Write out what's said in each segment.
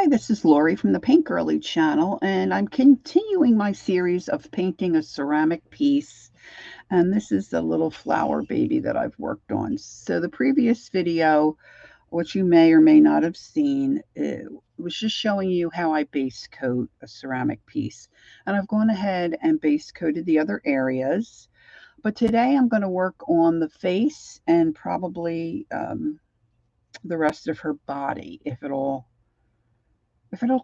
Hi, this is Lori from the Paint Girly channel, and I'm continuing my series of painting a ceramic piece. And this is the little flower baby that I've worked on. So the previous video, which you may or may not have seen, it was just showing you how I base coat a ceramic piece. And I've gone ahead and base coated the other areas. But today I'm going to work on the face and probably the rest of her body if it all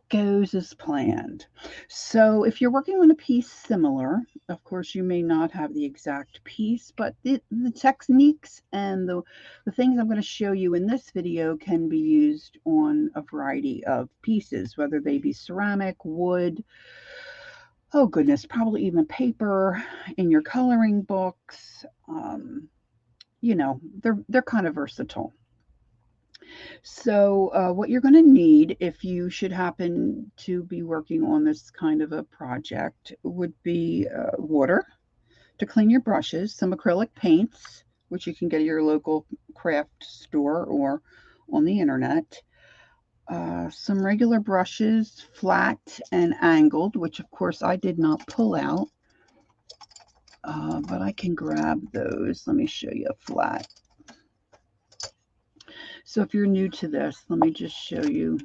goes as planned. So if you're working on a piece similar, of course, you may not have the exact piece, but the techniques and the things I'm going to show you in this video can be used on a variety of pieces, whether they be ceramic, wood, oh goodness, probably even paper, in your coloring books. They're kind of versatile. So, what you're going to need if you should happen to be working on this kind of a project would be water to clean your brushes, some acrylic paints, which you can get at your local craft store or on the internet, some regular brushes, flat and angled, which of course I did not pull out, but I can grab those. Let me show you a flat. So if you're new to this, let me just show you.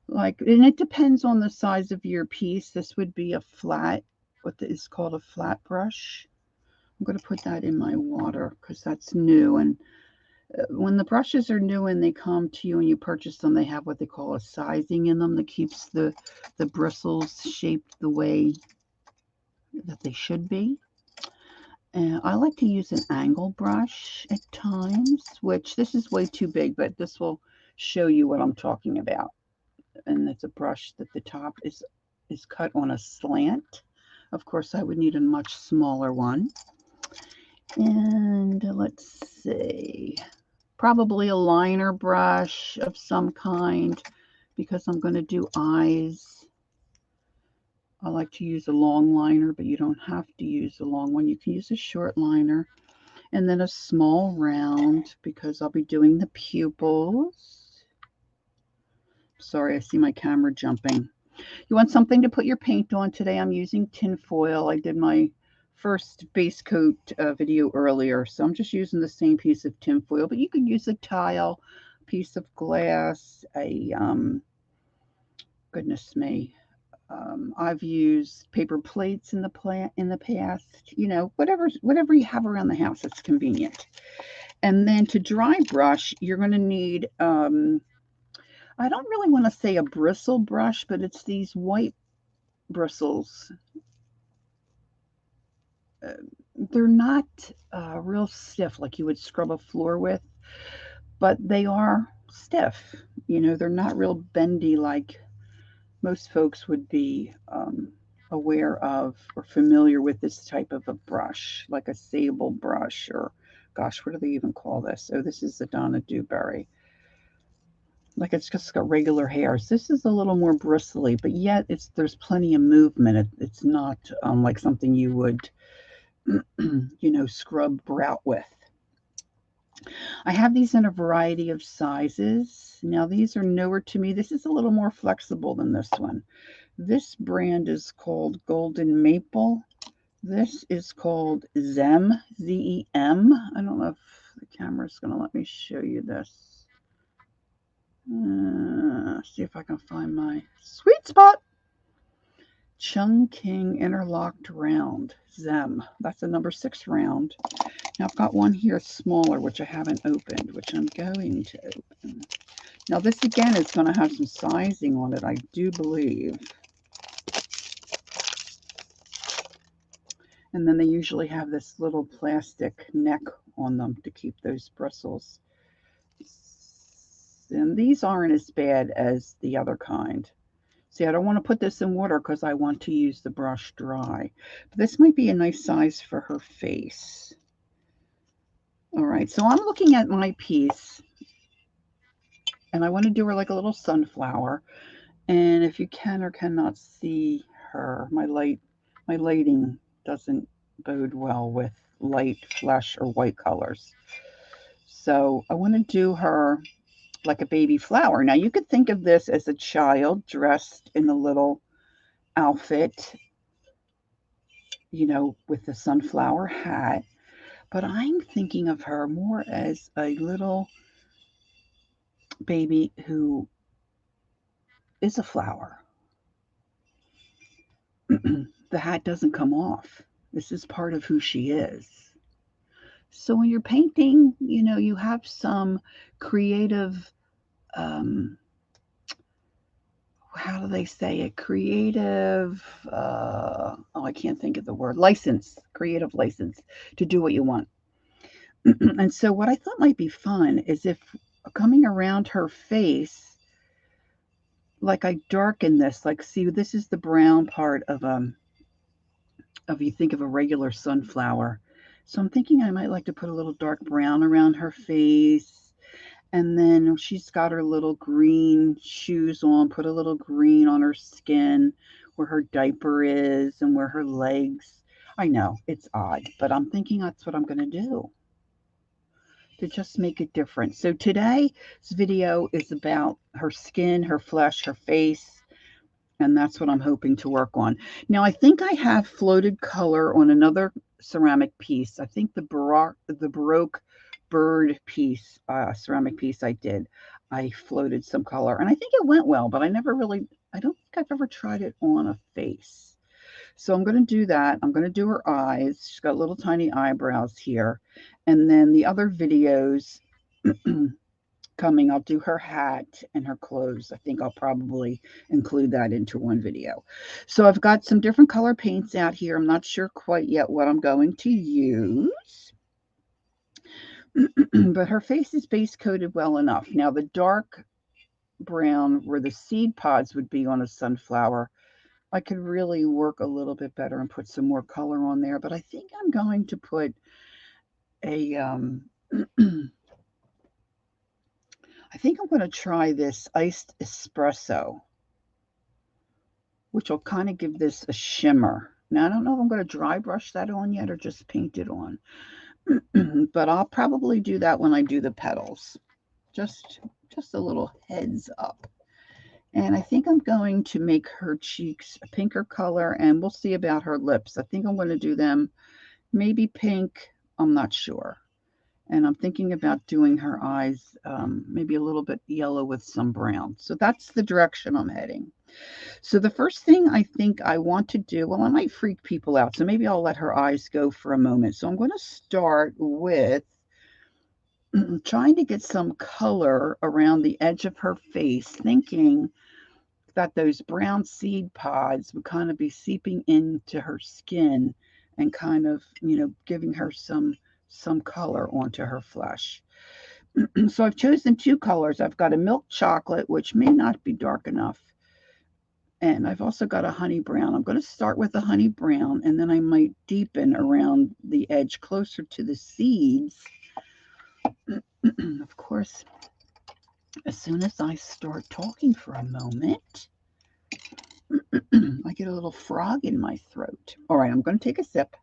And it depends on the size of your piece. This would be a flat, what is called a flat brush. I'm going to put that in my water because that's new. And when the brushes are new and they come to you and you purchase them, they have what they call a sizing in them that keeps the bristles shaped the way that they should be. And I like to use an angle brush at times, which this is way too big, but this will show you what I'm talking about. And it's a brush that the top is cut on a slant. Of course, I would need a much smaller one. And let's see, probably a liner brush of some kind because I'm going to do eyes. I like to use a long liner, but you don't have to use a long one. You can use a short liner. And then a small round because I'll be doing the pupils. Sorry, I see my camera jumping. You want something to put your paint on. Today I'm using tin foil. I did my first base coat video earlier, so I'm just using the same piece of tin foil, but you could use a tile, piece of glass, goodness me, I've used paper plates in the past. Whatever you have around the house that's convenient. And then to dry brush, you're going to need I don't really want to say a bristle brush, but it's these white bristles. They're not real stiff like you would scrub a floor with, but they are stiff. They're not real bendy like most folks would be aware of or familiar with this type of a brush, like a sable brush, or gosh, what do they even call this? Oh, this is the Donna Dewberry. Like it's just got regular hairs. This is a little more bristly, but yet there's plenty of movement. It's not like something you would, scrub grout with. I have these in a variety of sizes. Now these are newer to me. This is a little more flexible than this one. This brand is called Golden Maple. This is called Zem, Z-E-M. I don't know if the camera's going to let me show you this. See if I can find my sweet spot. Chungking Interlocked Round, Zem. That's a number 6 round. Now I've got one here smaller, which I haven't opened, which I'm going to open. Now this again is going to have some sizing on it, I do believe. And then they usually have this little plastic neck on them to keep those bristles. And these aren't as bad as the other kind. See, I don't want to put this in water because I want to use the brush dry. But this might be a nice size for her face. All right, so I'm looking at my piece. And I want to do her like a little sunflower. And if you can or cannot see her, my lighting doesn't bode well with light, flesh, or white colors. So I want to do her like a baby flower. Now you could think of this as a child dressed in a little outfit, you know, with the sunflower hat. But I'm thinking of her more as a little baby who is a flower. The hat doesn't come off. This is part of who she is. So when you're painting, you know, you have some creative, um, how do they say it? Creative, oh, I can't think of the word, license, creative license to do what you want. And so what I thought might be fun is if coming around her face, like I darken this, like see, this is the brown part of you think of a regular sunflower. So I'm thinking I might like to put a little dark brown around her face. And then she's got her little green shoes on, put a little green on her skin where her diaper is and where her legs. I know it's odd, but I'm thinking that's what I'm going to do to just make it different. So today's video is about her skin, her flesh, her face, and that's what I'm hoping to work on. Now, I think I have floated color on another ceramic piece. I think the Baroque bird piece, ceramic piece I did, I floated some color, and I think it went well, but I don't think I've ever tried it on a face. So I'm going to do that. I'm going to do her eyes. She's got little tiny eyebrows here. And then the other videos coming, I'll do her hat and her clothes. I think I'll probably include that into one video. So I've got some different color paints out here. I'm not sure quite yet what I'm going to use. But her face is base coated well enough. Now the dark brown where the seed pods would be on a sunflower, I could really work a little bit better and put some more color on there. But I think I'm going to put a I think I'm going to try this iced espresso, which will kind of give this a shimmer. Now, I don't know if I'm going to dry brush that on yet or just paint it on, but I'll probably do that when I do the petals. Just a little heads up. And I think I'm going to make her cheeks a pinker color, and we'll see about her lips. I think I'm going to do them maybe pink. I'm not sure. And I'm thinking about doing her eyes maybe a little bit yellow with some brown. So that's the direction I'm heading. So the first thing I think I want to do, well, I might freak people out. So maybe I'll let her eyes go for a moment. So I'm going to start with trying to get some color around the edge of her face, thinking that those brown seed pods would kind of be seeping into her skin and kind of, you know, giving her some color onto her flesh. So I've chosen two colors. I've got a milk chocolate, which may not be dark enough. And I've also got a honey brown. I'm going to start with the honey brown, and then I might deepen around the edge closer to the seeds. Of course, as soon as I start talking for a moment, I get a little frog in my throat. All right, I'm going to take a sip.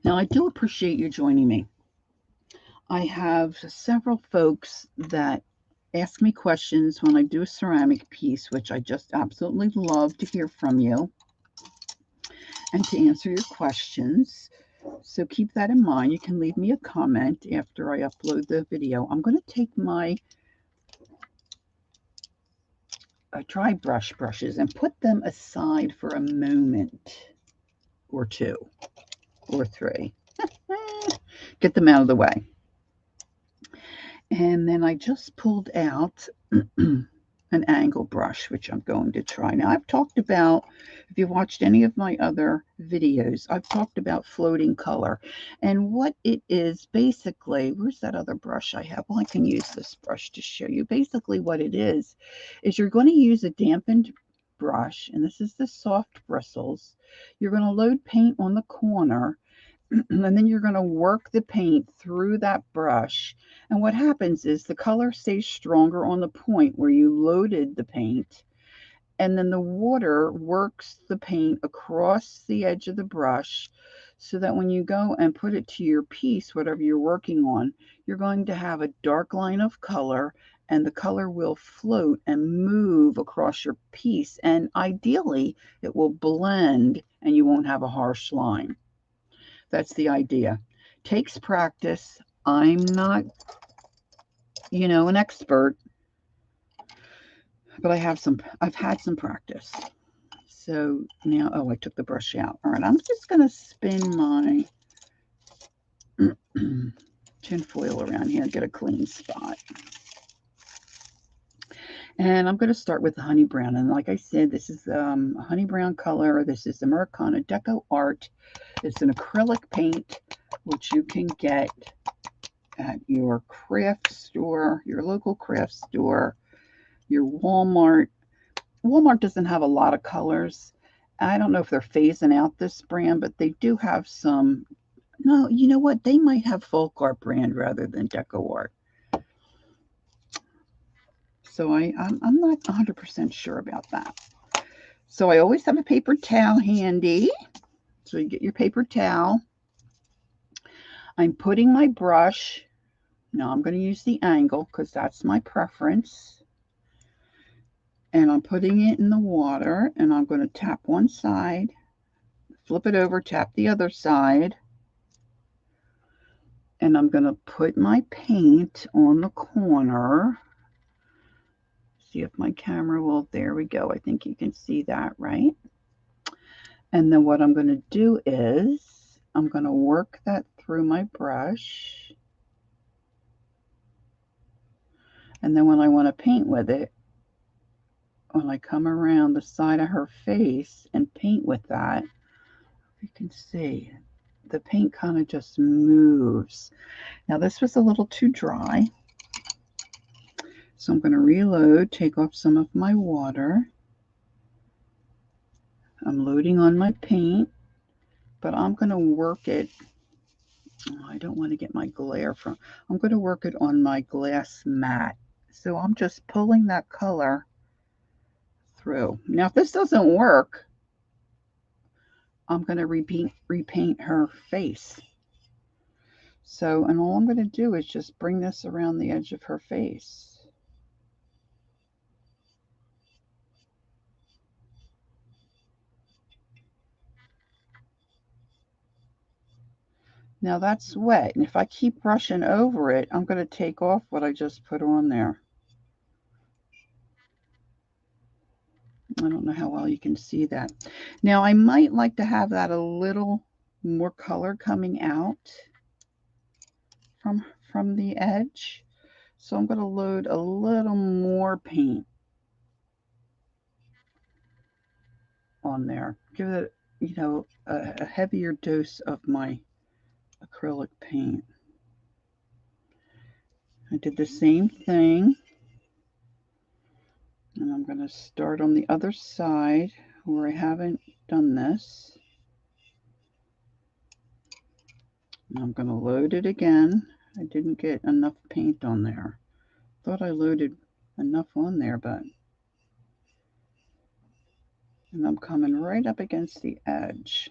Now, I do appreciate you joining me. I have several folks that ask me questions when I do a ceramic piece, which I just absolutely love to hear from you and to answer your questions. So keep that in mind. You can leave me a comment after I upload the video. I'm going to take my dry brush brushes and put them aside for a moment or two or three. Get them out of the way. And then I just pulled out an angle brush, which I'm going to try. Now, I've talked about, if you watched any of my other videos, I've talked about floating color. And what it is basically, where's that other brush I have? Well, I can use this brush to show you. Basically what it is you're going to use a dampened brush, and this is the soft bristles. You're going to load paint on the corner, and then you're going to work the paint through that brush. And what happens is the color stays stronger on the point where you loaded the paint, and then the water works the paint across the edge of the brush so that when you go and put it to your piece, whatever you're working on, you're going to have a dark line of color, and the color will float and move across your piece, and ideally it will blend and you won't have a harsh line. That's the idea. Takes practice. I'm not, an expert, but I've had some practice. So now, oh, I took the brush out. All right, I'm just going to spin my tin foil around here and get a clean spot. And I'm going to start with the honey brown. And like I said, this is a honey brown color. This is Americana Deco Art. It's an acrylic paint, which you can get at your craft store, your local craft store, your Walmart. Walmart doesn't have a lot of colors. I don't know if they're phasing out this brand, but they do have some. No, you know what? They might have Folk Art brand rather than Deco Art. So I'm not 100% sure about that. So I always have a paper towel handy. So you get your paper towel. I'm putting my brush. Now I'm going to use the angle because that's my preference. And I'm putting it in the water, and I'm going to tap one side, flip it over, tap the other side. And I'm going to put my paint on the corner. See if my camera will, there we go. I think you can see that, right? And then what I'm going to do is I'm going to work that through my brush. And then when I want to paint with it, when I come around the side of her face and paint with that, you can see the paint kind of just moves. Now this was a little too dry. So I'm going to reload, take off some of my water. I'm loading on my paint, but I'm going to work it. Oh, I don't want to get my glare from. I'm going to work it on my glass mat. So I'm just pulling that color through. Now, if this doesn't work, I'm going to repaint her face. So, and all I'm going to do is just bring this around the edge of her face. Now that's wet, and if I keep brushing over it, I'm going to take off what I just put on there. I don't know how well you can see that. Now I might like to have that a little more color coming out from the edge. So I'm going to load a little more paint on there. Give it, a heavier dose of my acrylic paint. I did the same thing. And I'm going to start on the other side where I haven't done this. And I'm going to load it again. I didn't get enough paint on there. Thought I loaded enough on there, but... And I'm coming right up against the edge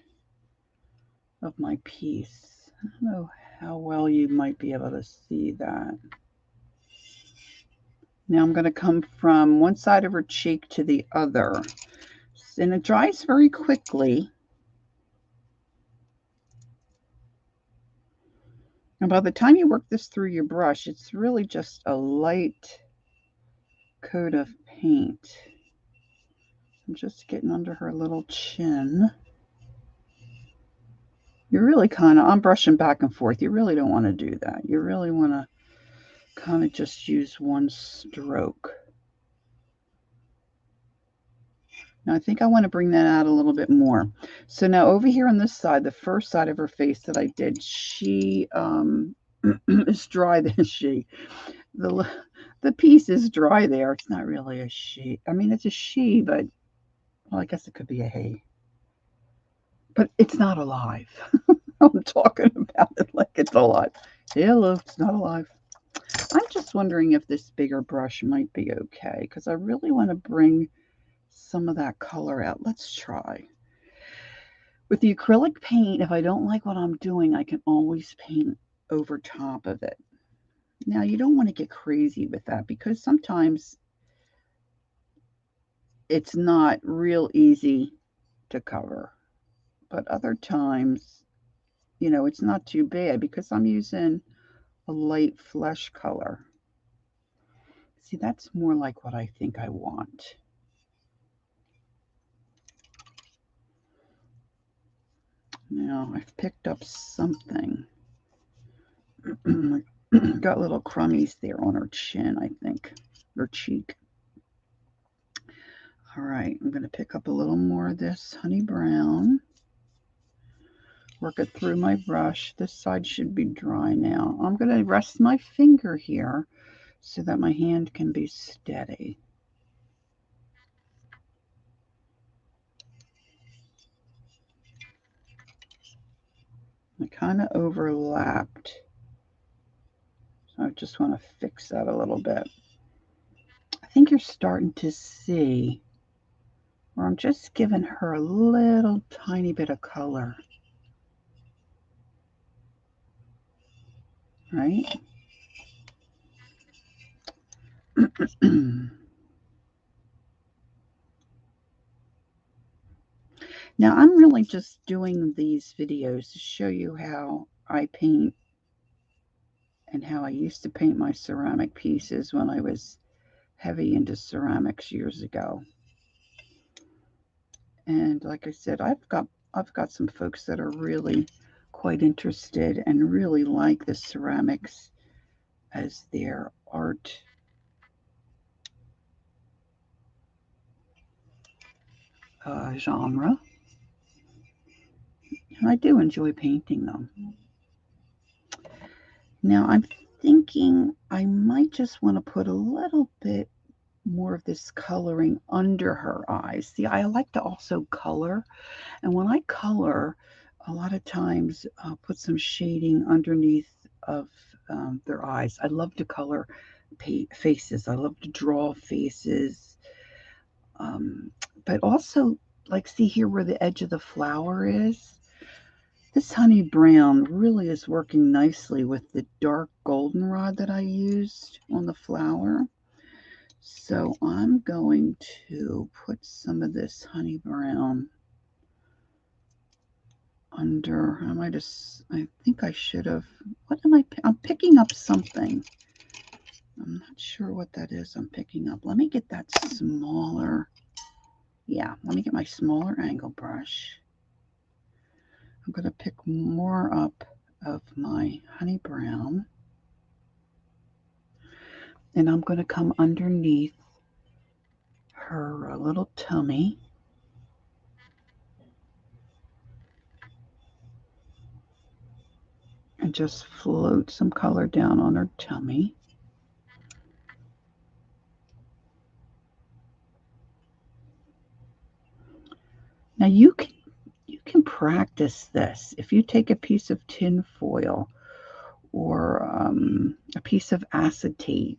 of my piece. I don't know how well you might be able to see that. Now I'm going to come from one side of her cheek to the other. And it dries very quickly. And by the time you work this through your brush, it's really just a light coat of paint. I'm just getting under her little chin. You're really I'm brushing back and forth. You really don't want to do that. You really want to kind of just use one stroke. Now I think I want to bring that out a little bit more. So now over here on this side, the first side of her face that I did, she is dry. The piece is dry there. It's not really a she. I mean, it's a she, but well, I guess it could be a he. But it's not alive. I'm talking about it like it's alive. Hello, it's not alive. I'm just wondering if this bigger brush might be okay, because I really want to bring some of that color out. Let's try. With the acrylic paint, if I don't like what I'm doing, I can always paint over top of it. Now, you don't want to get crazy with that because sometimes it's not real easy to cover. But other times, you know, it's not too bad because I'm using a light flesh color. See, that's more like what I think I want. Now, I've picked up something. Got little crummies there on her chin, I think, or cheek. All right, I'm going to pick up a little more of this honey brown. Work it through my brush. This side should be dry now. I'm going to rest my finger here so that my hand can be steady. I kind of overlapped. So I just want to fix that a little bit. I think you're starting to see where I'm just giving her a little tiny bit of color. Right? Now, I'm really just doing these videos to show you how I paint and how I used to paint my ceramic pieces when I was heavy into ceramics years ago. And like I said, I've got some folks that are really quite interested and really like the ceramics as their art genre. And I do enjoy painting them. Now I'm thinking I might just want to put a little bit more of this coloring under her eyes. See, I like to also color. And when I color, a lot of times I'll put some shading underneath of their eyes. I love to color faces. I love to draw faces. Um, but also, like, see here where the edge of the flower is? This honey brown really is working nicely with the dark goldenrod that I used on the flower. So I'm going to put some of this honey brown under. I think I should have. What am I'm picking up something. I'm not sure what that is I'm picking up. Let me get that smaller. Yeah, let me get my smaller angle brush. I'm going to pick more up of my honey brown. And I'm going to come underneath her little tummy. And just float some color down on her tummy. Now you can practice this. If you take a piece of tin foil or a piece of acetate,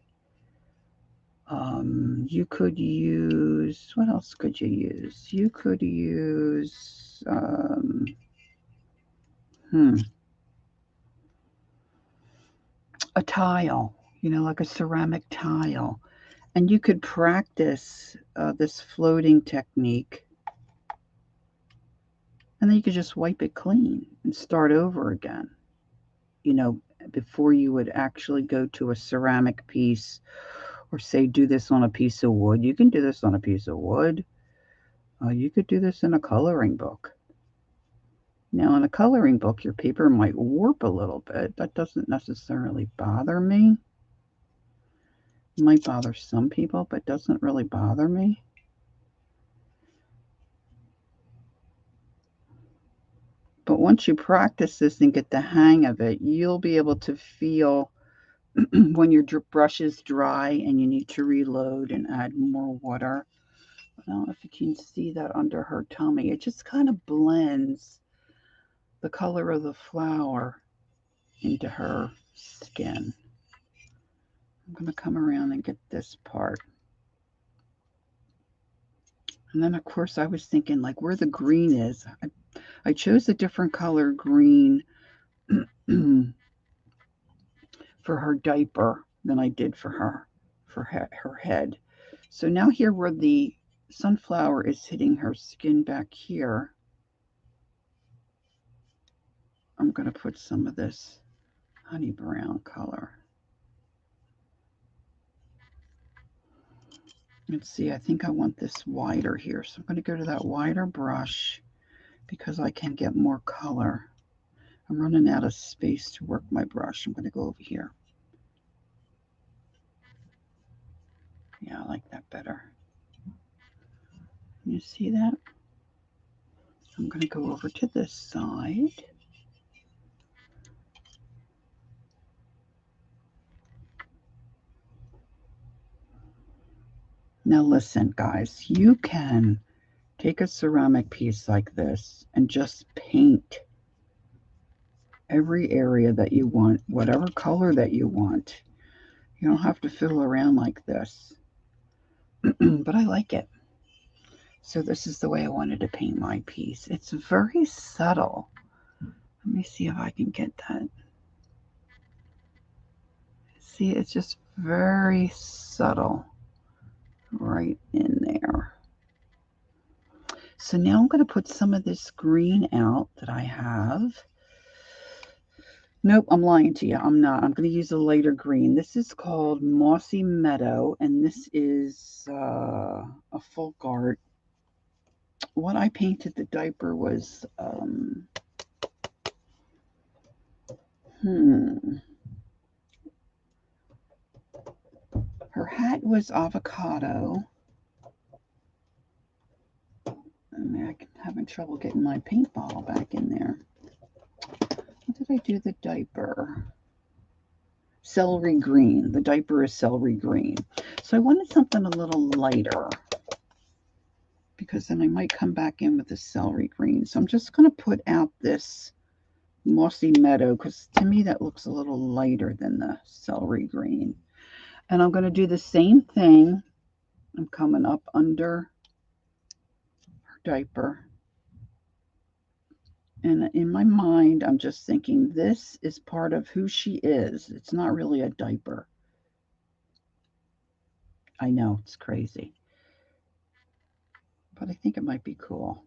you could use, what else could you use? You could use, a tile, like a ceramic tile. And you could practice this floating technique. And then you could just wipe it clean and start over again, before you would actually go to a ceramic piece or say do this on a piece of wood. You can do this on a piece of wood. You could do this in a coloring book. Now, in a coloring book, your paper might warp a little bit. That doesn't necessarily bother me. It might bother some people, but doesn't really bother me. But once you practice this and get the hang of it, you'll be able to feel when your brush is dry and you need to reload and add more water. I don't know if you can see that under her tummy. It just kind of blends the color of the flower into her skin. I'm going to come around and get this part. And then, of course, I was thinking, like, where the green is, I chose a different color green for her diaper than I did for her head. So now here where the sunflower is hitting her skin back here, I'm going to put some of this honey brown color. Let's see, I think I want this wider here. So I'm going to go to that wider brush because I can get more color. I'm running out of space to work my brush. I'm going to go over here. Yeah, I like that better. You see that? I'm going to go over to this side. Now listen, guys, you can take a ceramic piece like this and just paint every area that you want, whatever color that you want. You don't have to fiddle around like this. But I like it. So this is the way I wanted to paint my piece. It's very subtle. Let me see if I can get that. See, it's just very subtle right in there. So now I'm going to put some of this green out that I have. Nope, I'm lying to you. I'm not. I'm going to use a lighter green. This is called Mossy Meadow, and this is a folk art. What I painted the diaper was, her hat was avocado. I'm having trouble getting my paint bottle back in there. What did I do the diaper? Celery green. The diaper is celery green. So I wanted something a little lighter because then I might come back in with the celery green. So I'm just going to put out this Mossy Meadow because to me that looks a little lighter than the celery green. And I'm going to do the same thing. I'm coming up under her diaper. And in my mind, I'm just thinking this is part of who she is. It's not really a diaper. I know, it's crazy. But I think it might be cool.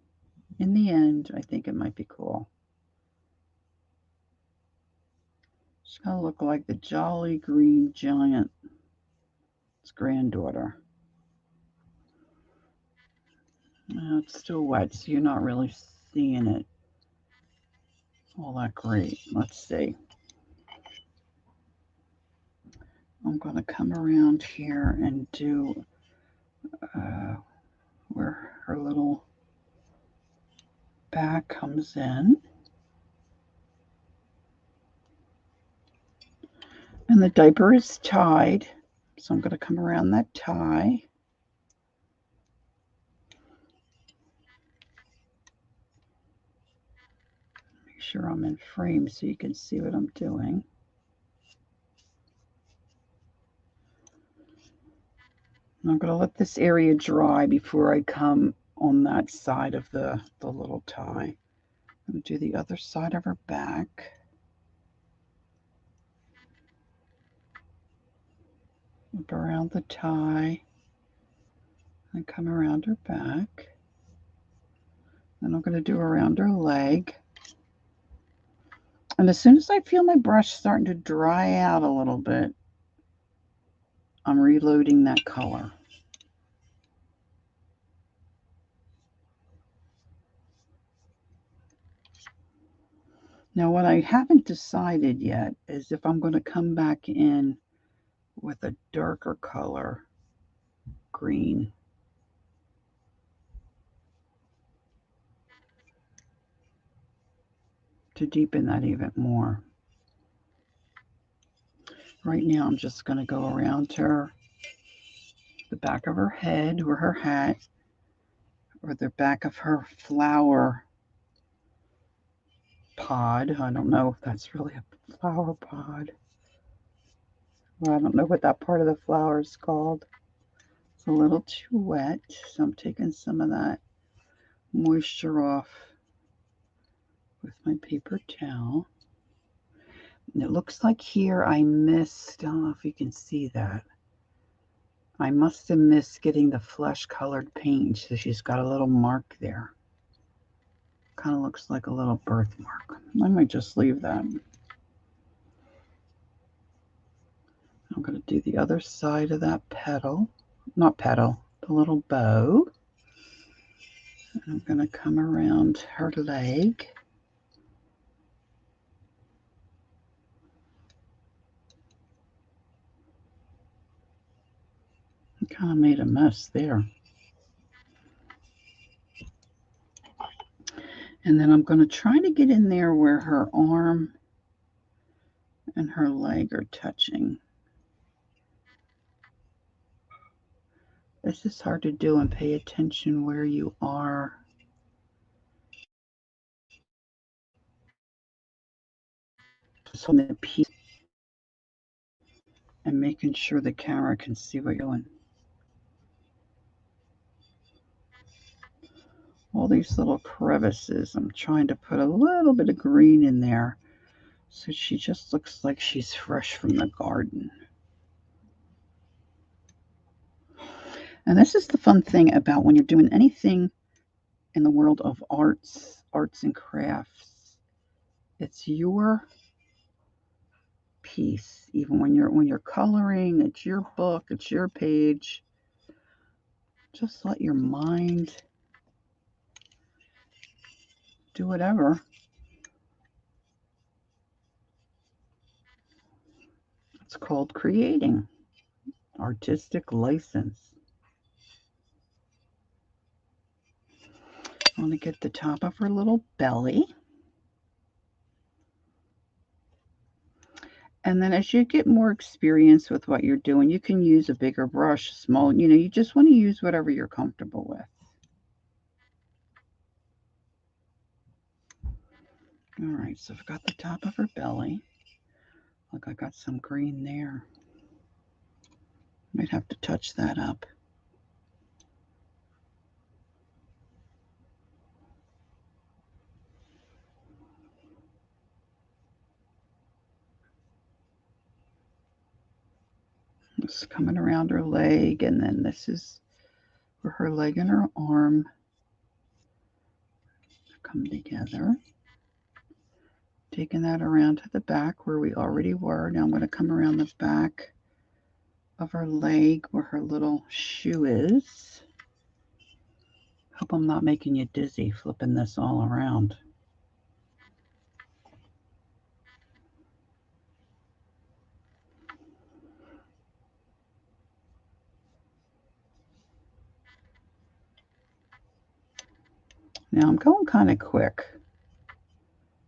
In the end, I think it might be cool. She's going to look like the Jolly Green Giant's granddaughter. It's still wet, so you're not really seeing it all that great. Let's see. I'm going to come around here and do where her little back comes in. And the diaper is tied, so I'm going to come around that tie. Make sure I'm in frame so you can see what I'm doing. And I'm going to let this area dry before I come on that side of the little tie. I'm going to do the other side of her back. Loop around the tie and come around her back. Then I'm going to do around her leg. And as soon as I feel my brush starting to dry out a little bit, I'm reloading that color. Now, what I haven't decided yet is if I'm going to come back in with a darker color, green. To deepen that even more. Right now, I'm just going to go around her, the back of her head or her hat, or the back of her flower pod. I don't know if that's really a flower pod. Well, I don't know what that part of the flower is called. It's a little too wet, so I'm taking some of that moisture off with my paper towel. And it looks like here I missed, I don't know if you can see that. I must have missed getting the flesh colored paint. So she's got a little mark there. Kind of looks like a little birthmark. I might just leave that. I'm going to do the other side of that petal. Not petal, the little bow. And I'm going to come around her leg. I kind of made a mess there. And then I'm going to try to get in there where her arm and her leg are touching. This is hard to do, and pay attention where you are. Just holding the piece and making sure the camera can see what you're doing. All these little crevices, I'm trying to put a little bit of green in there so she just looks like she's fresh from the garden. And this is the fun thing about when you're doing anything in the world of arts and crafts. It's your piece. Even when you're coloring, it's your book, it's your page. Just let your mind do whatever. It's called creating. Artistic license. I want to get the top of her little belly. And then as you get more experience with what you're doing, you can use a bigger brush, small, you just want to use whatever you're comfortable with. All right, so I've got the top of her belly. Look, I got some green there. Might have to touch that up. It's coming around her leg, and then this is where her leg and her arm come together. Taking that around to the back where we already were. Now I'm going to come around the back of her leg where her little shoe is. Hope I'm not making you dizzy flipping this all around. Now I'm going kind of quick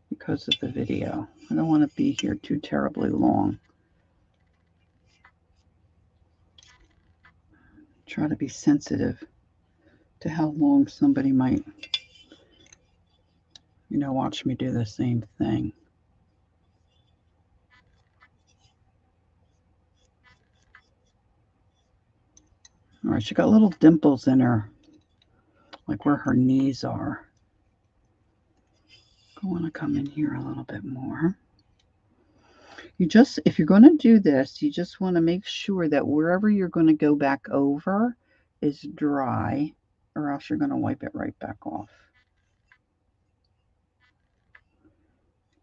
because of the video. I don't want to be here too terribly long. Try to be sensitive to how long somebody might, watch me do the same thing. All right, she got little dimples in her, like where her knees are. I want to come in here a little bit more. If you're going to do this, you just want to make sure that wherever you're going to go back over is dry, or else you're going to wipe it right back off.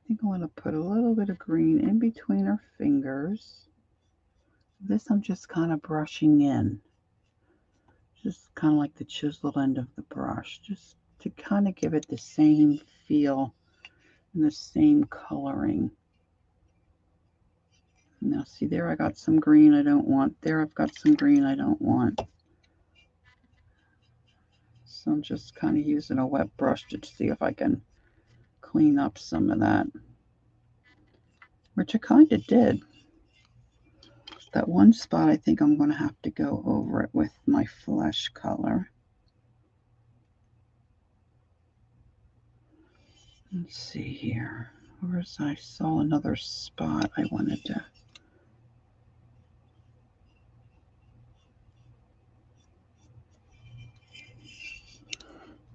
I think I want to put a little bit of green in between her fingers. This I'm just kind of brushing in. Just kind of like the chiseled end of the brush, just to kind of give it the same feel and the same coloring. Now see there, I got some green I don't want. There I've got some green I don't want. So I'm just kind of using a wet brush to see if I can clean up some of that, which I kind of did. That one spot, I think I'm going to have to go over it with my flesh color. Let's see here. I saw another spot I wanted to.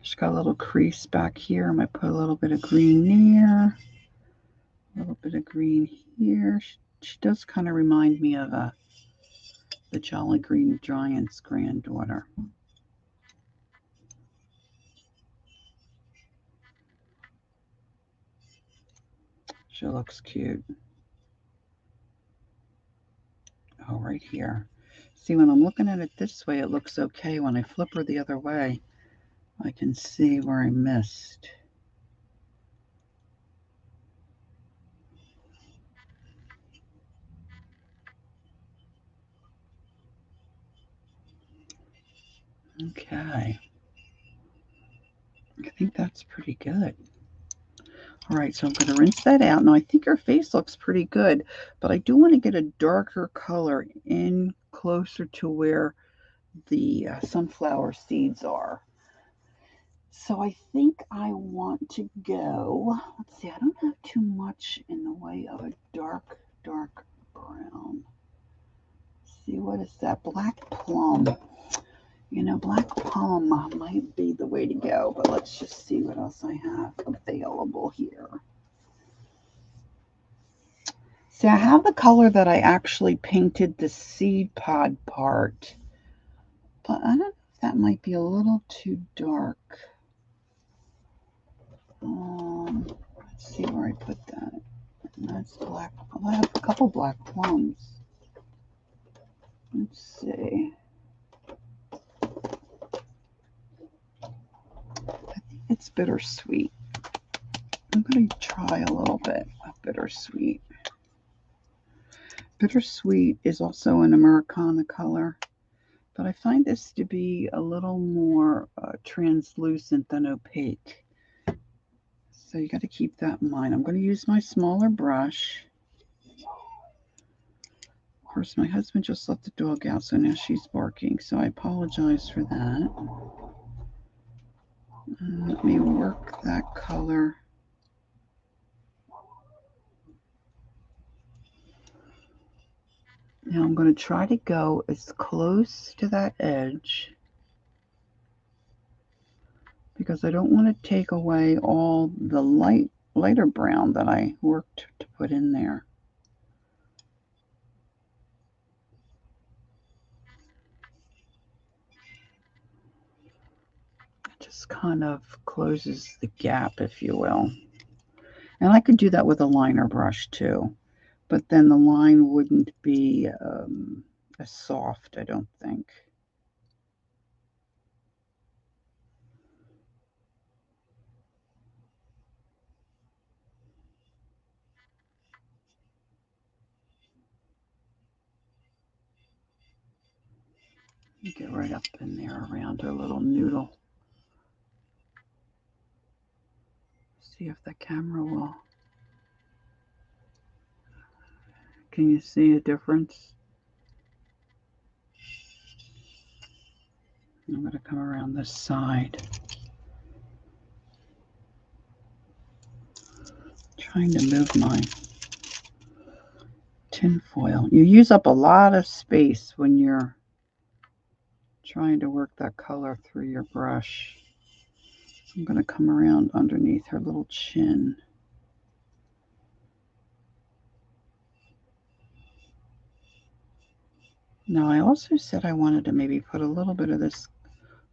Just got a little crease back here. I might put a little bit of green there. A little bit of green here. She does kind of remind me of the Jolly Green Giant's granddaughter. She looks cute. Oh, right here. See, when I'm looking at it this way, it looks okay. When I flip her the other way, I can see where I missed. Okay. I think that's pretty good. All right, so I'm going to rinse that out. Now, I think her face looks pretty good, but I do want to get a darker color in closer to where the sunflower seeds are. So I think I want to go, let's see, I don't have too much in the way of a dark brown. Let's see, what is that? Black plum. You know, black plum might be the way to go, but let's just see what else I have available here. See, I have the color that I actually painted the seed pod part, but I don't know if that might be a little too dark. Let's see where I put that. That's black. I have a couple black plums. Let's see. I think it's bittersweet. I'm going to try a little bit of bittersweet. Bittersweet is also an Americana color, but I find this to be a little more translucent than opaque. So you got to keep that in mind. I'm going to use my smaller brush. Of course, my husband just let the dog out, so now she's barking. So I apologize for that. Let me work that color. Now I'm going to try to go as close to that edge because I don't want to take away all the lighter brown that I worked to put in there. It just kind of closes the gap, if you will. And I could do that with a liner brush too, but then the line wouldn't be as soft, I don't think. Get right up in there around her little noodle. See if the camera will. Can you see a difference? I'm going to come around this side. Trying to move my tin foil. You use up a lot of space when you're trying to work that color through your brush. I'm going to come around underneath her little chin. Now, I also said I wanted to maybe put a little bit of this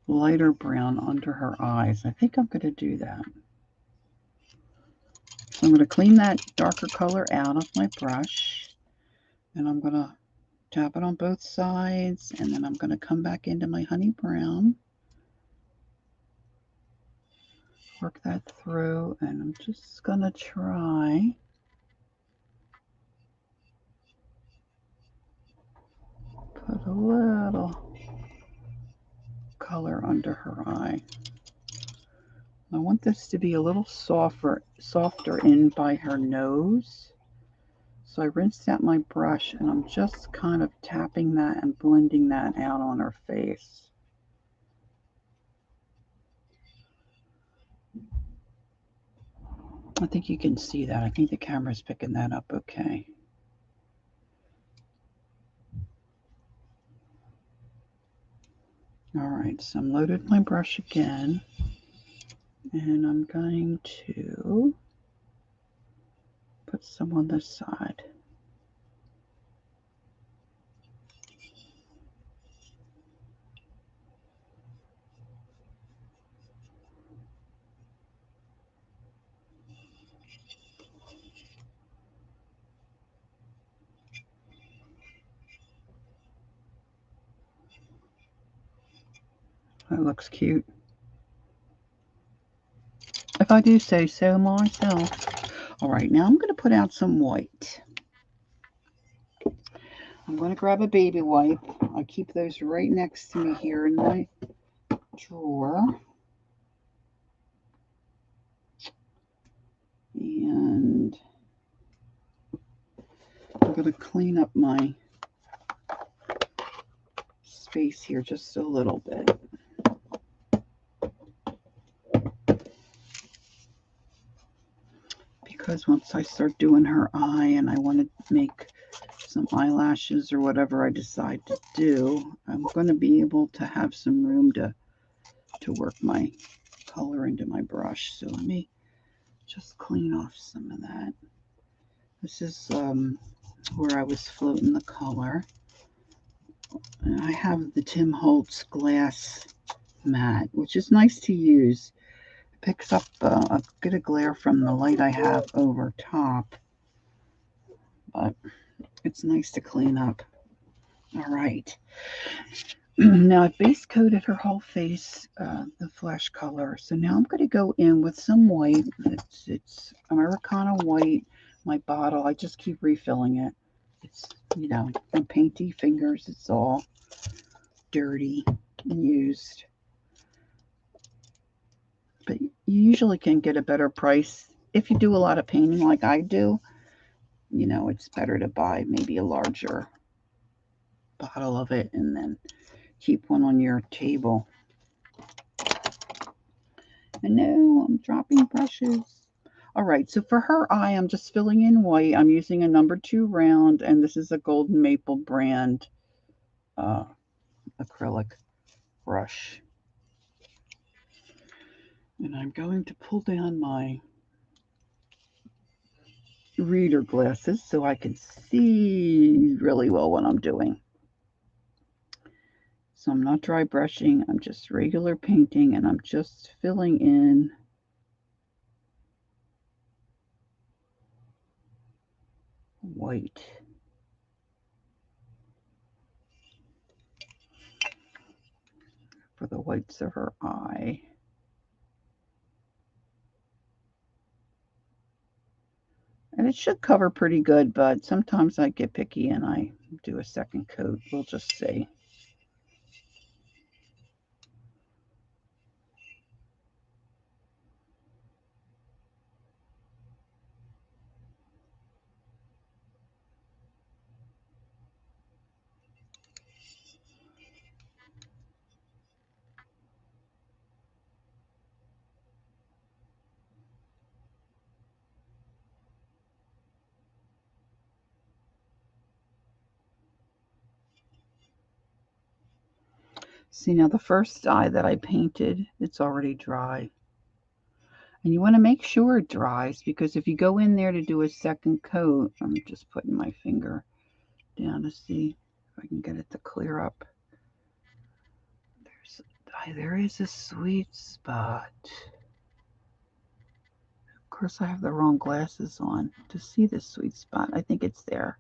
lighter brown under her eyes. I think I'm going to do that. So I'm going to clean that darker color out of my brush, and I'm going to tap it on both sides, and then I'm going to come back into my honey brown, work that through, and I'm just going to try put a little color under her eye. I want this to be a little softer in by her nose. So I rinsed out my brush and I'm just kind of tapping that and blending that out on her face. I think you can see that. I think the camera's picking that up okay. All right, so I'm loaded my brush again. And I'm going to put some on this side. That looks cute, if I do say so myself. All right, now I'm going to put out some white. I'm going to grab a baby wipe. I keep those right next to me here in my drawer. And I'm going to clean up my space here just a little bit. Because once I start doing her eye and I want to make some eyelashes or whatever I decide to do, I'm going to be able to have some room to work my color into my brush. So let me just clean off some of that. This is where I was floating the color. And I have the Tim Holtz glass mat, which is nice to use. It picks up a bit of glare from the light I have over top, but it's nice to clean up. All right. Now I've base coated her whole face, the flesh color. So now I'm going to go in with some white. It's Americana white. My bottle, I just keep refilling it. It's, you know, from painty fingers. It's all dirty and used. But you usually can get a better price. If you do a lot of painting like I do, you know, it's better to buy maybe a larger bottle of it and then keep one on your table. And no, I'm dropping brushes. All right, so for her eye, I'm just filling in white. I'm using a number 2 round, and this is a Golden Maple brand acrylic brush. And I'm going to pull down my reader glasses so I can see really well what I'm doing. So I'm not dry brushing, I'm just regular painting, and I'm just filling in white. For the whites of her eye. And it should cover pretty good, but sometimes I get picky and I do a second coat. We'll just see. See, now the first eye that I painted, it's already dry. And you want to make sure it dries, because if you go in there to do a second coat, I'm just putting my finger down to see if I can get it to clear up. There is a sweet spot. Of course, I have the wrong glasses on to see this sweet spot. I think it's there.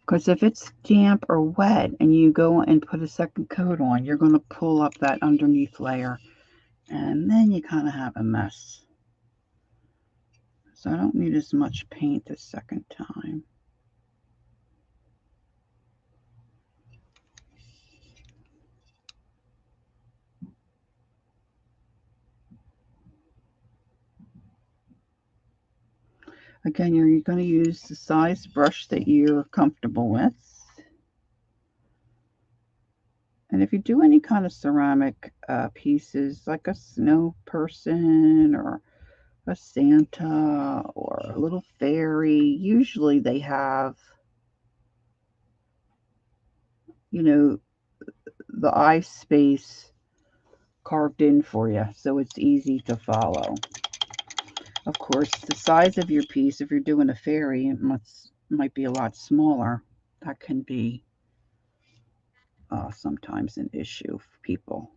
Because if it's damp or wet and you go and put a second coat on, you're going to pull up that underneath layer. And then you kind of have a mess. So I don't need as much paint this second time. Again, you're going to use the size brush that you're comfortable with. And if you do any kind of ceramic pieces, like a snow person or a Santa or a little fairy, usually they have, you know, the eye space carved in for you, so it's easy to follow. Of course, the size of your piece, if you're doing a fairy, it might be a lot smaller. That can be sometimes an issue for people.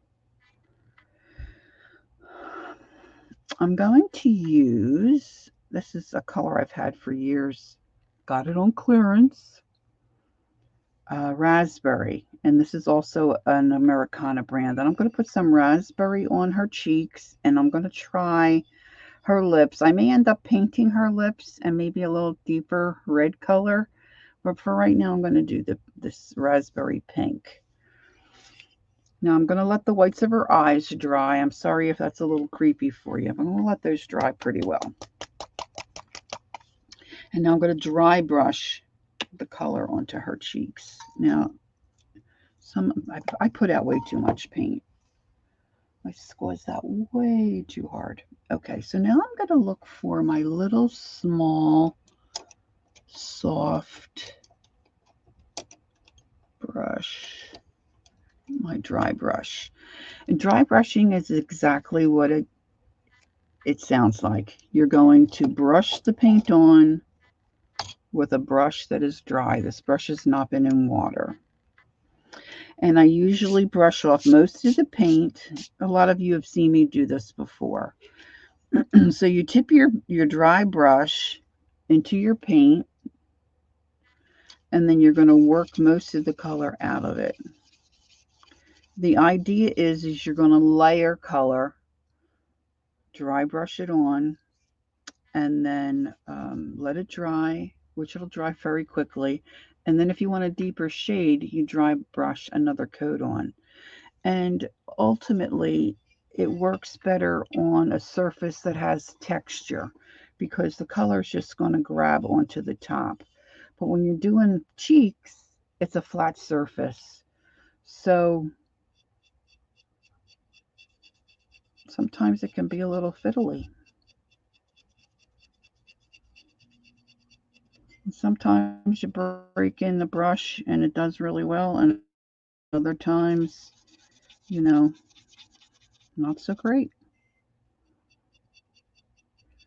I'm going to use, this is a color I've had for years, got it on clearance, raspberry, and this is also an Americana brand. And I'm going to put some raspberry on her cheeks, and I'm going to try her lips. I may end up painting her lips and maybe a little deeper red color, but for right now I'm going to do this raspberry pink. Now I'm going to let the whites of her eyes dry. I'm sorry if that's a little creepy for you, but I'm going to let those dry pretty well. And now I'm going to dry brush the color onto her cheeks. Now, I put out way too much paint. I squeezed that way too hard. Okay, so now I'm going to look for my little small, soft brush, my dry brush. And dry brushing is exactly what it sounds like. You're going to brush the paint on with a brush that is dry. This brush has not been in water. And I usually brush off most of the paint. A lot of you have seen me do this before. So you tip your dry brush into your paint, and then you're going to work most of the color out of it. The idea is you're going to layer color, dry brush it on, and then let it dry, which it'll dry very quickly. And then if you want a deeper shade, you dry brush another coat on. And ultimately, it works better on a surface that has texture because the color is just going to grab onto the top. But when you're doing cheeks, it's a flat surface. So sometimes it can be a little fiddly. And sometimes you break in the brush and it does really well, and other times, not so great.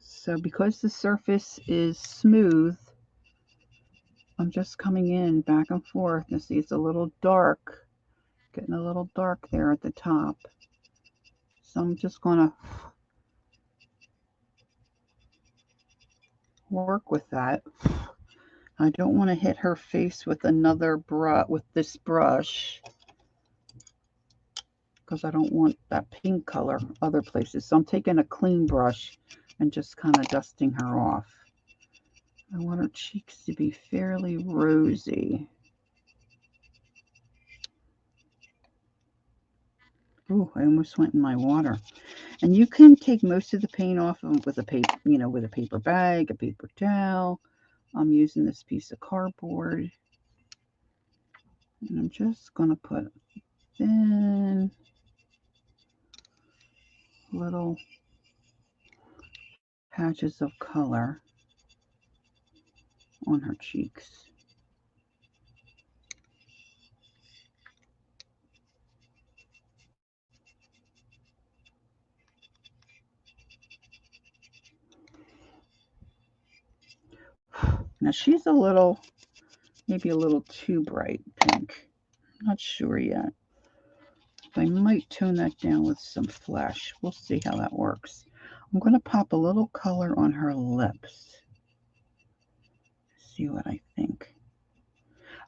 So because the surface is smooth, I'm just coming in back and forth. You see it's a little dark, getting a little dark there at the top. So I'm just going to work with that. I don't want to hit her face with another brush, with this brush, because I don't want that pink color other places. So I'm taking a clean brush and just kind of dusting her off. I want her cheeks to be fairly rosy. Ooh, I almost went in my water. And you can take most of the paint off with a paper, with a paper bag, a paper towel. I'm using this piece of cardboard. And I'm just going to put thin little patches of color on her cheeks. Now she's maybe a little too bright pink. I'm not sure yet. I might tone that down with some flesh. We'll see how that works. I'm going to pop a little color on her lips. See what I think.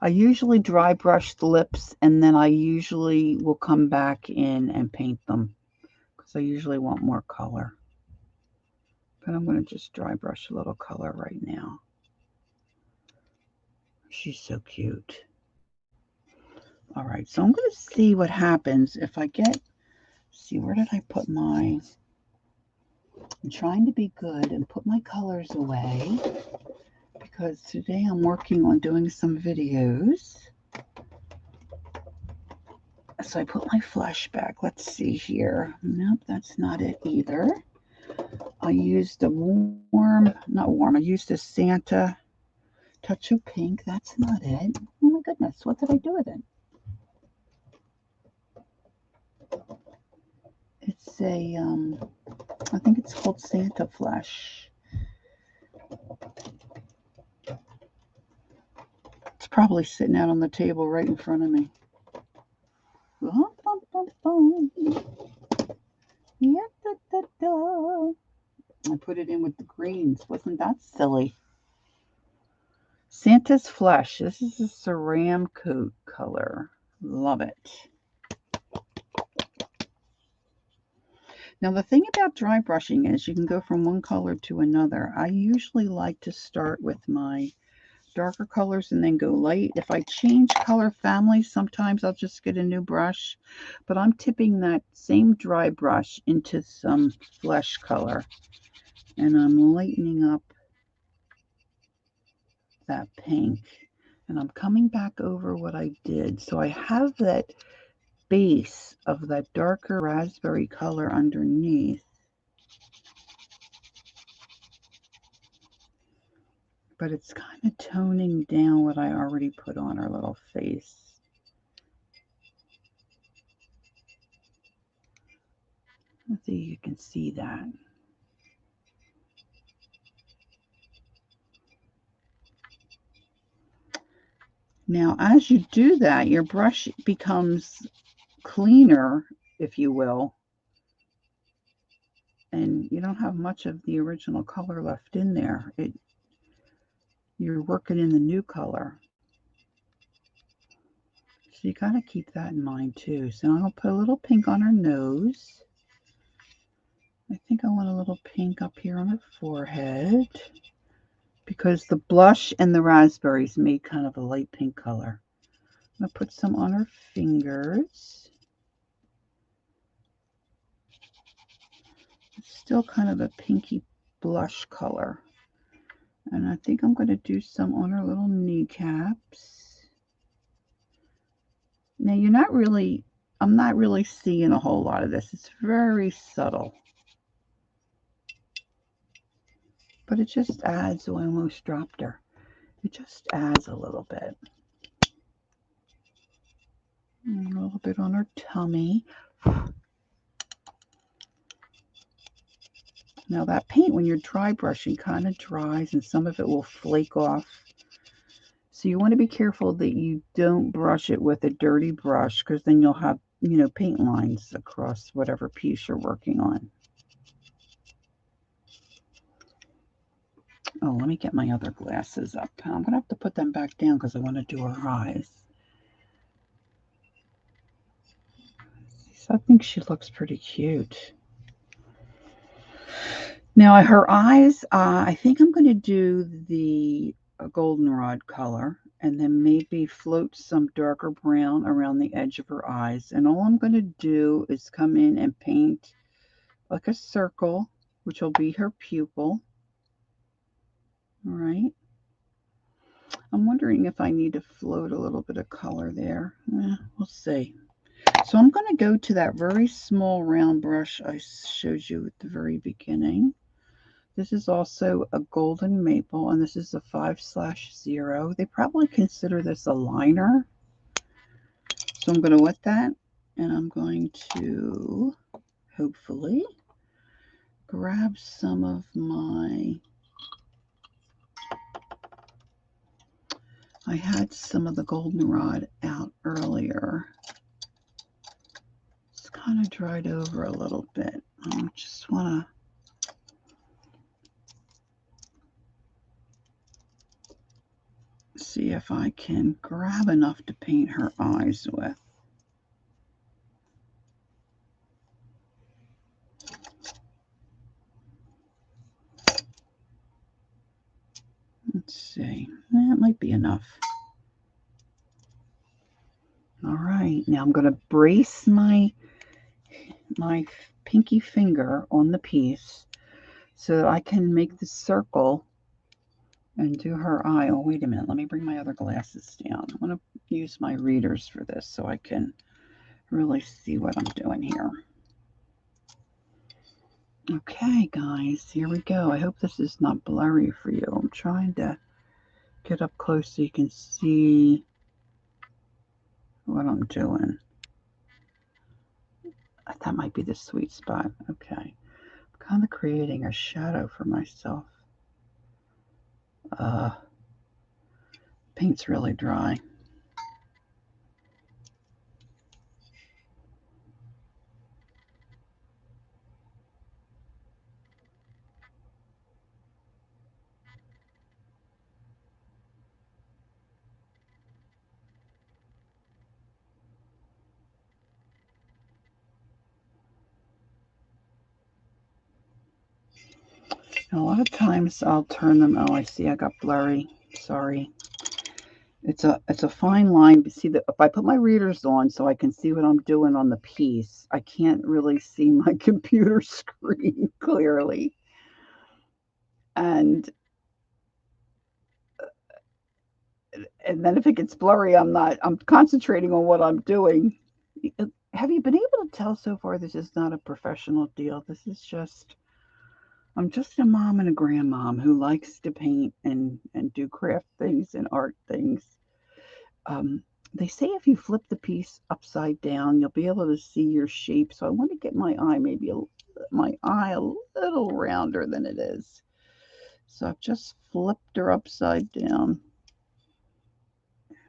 I usually dry brush the lips, and then I usually will come back in and paint them because I usually want more color. But I'm going to just dry brush a little color right now. She's so cute. All right, so I'm going to see what happens if I see, where did I put I'm trying to be good and put my colors away because today I'm working on doing some videos. So I put my flash back. Let's see here. Nope, that's not it either. I used a I used a Santa touch of pink. That's not it. Oh my goodness, what did I do with it? It's a, I think it's called Santa Flesh. It's probably sitting out on the table right in front of me. I put it in with the greens. Wasn't that silly? Santa's Flesh. This is a Ceram coat color. Love it. Now the thing about dry brushing is you can go from one color to another. I usually like to start with my darker colors and then go light. If I change color families, sometimes I'll just get a new brush, but I'm tipping that same dry brush into some flesh color and I'm lightening up that pink and I'm coming back over what I did. So I have that base of that darker raspberry color underneath, but it's kind of toning down what I already put on her little face. Let's see if you can see that. Now, as you do that, your brush becomes cleaner, if you will, and you don't have much of the original color left in there. You're working in the new color. So you got to keep that in mind too. So I'm going to put a little pink on her nose. I think I want a little pink up here on her forehead because the blush and the raspberries made kind of a light pink color. I'm going to put some on her fingers. It's still kind of a pinky blush color. And I think I'm going to do some on her little kneecaps. Now I'm not really seeing a whole lot of this. It's very subtle. But it just adds, oh, I almost dropped her. It just adds a little bit. And a little bit on her tummy. Now that paint, when you're dry brushing, kind of dries and some of it will flake off. So you want to be careful that you don't brush it with a dirty brush because then you'll have, paint lines across whatever piece you're working on. Oh, let me get my other glasses up. I'm going to have to put them back down because I want to do her eyes. So I think she looks pretty cute. Now her eyes, I think I'm going to do the goldenrod color and then maybe float some darker brown around the edge of her eyes. And all I'm going to do is come in and paint like a circle, which will be her pupil. All right. I'm wondering if I need to float a little bit of color there. We'll see. So I'm going to go to that very small round brush I showed you at the very beginning. This is also a golden maple, and this is a 5/0. They probably consider this a liner. So I'm going to wet that, and I'm going to hopefully grab some of I had some of the goldenrod out earlier. It's kind of dried over a little bit. I just want to see if I can grab enough to paint her eyes with. Let's see. That might be enough. All right. Now I'm going to brace my pinky finger on the piece so that I can make the circle and do her eye. Oh, wait a minute. Let me bring my other glasses down. I'm going to use my readers for this so I can really see what I'm doing here. Okay, guys, here we go. I hope this is not blurry for you. I'm trying to get up close so you can see what I'm doing. That might be the sweet spot. Okay. I'm kind of creating a shadow for myself. Paint's really dry. And a lot of times I'll turn them. Oh, I see. I got blurry. Sorry. It's a fine line. But see that if I put my readers on so I can see what I'm doing on the piece, I can't really see my computer screen clearly. And then if it gets blurry, I'm concentrating on what I'm doing. Have you been able to tell so far this is not a professional deal? This is just, I'm just a mom and a grandmom who likes to paint and do craft things and art things. Um, they say if you flip the piece upside down, you'll be able to see your shape. So I want to get my eye my eye a little rounder than it is. So I've just flipped her upside down.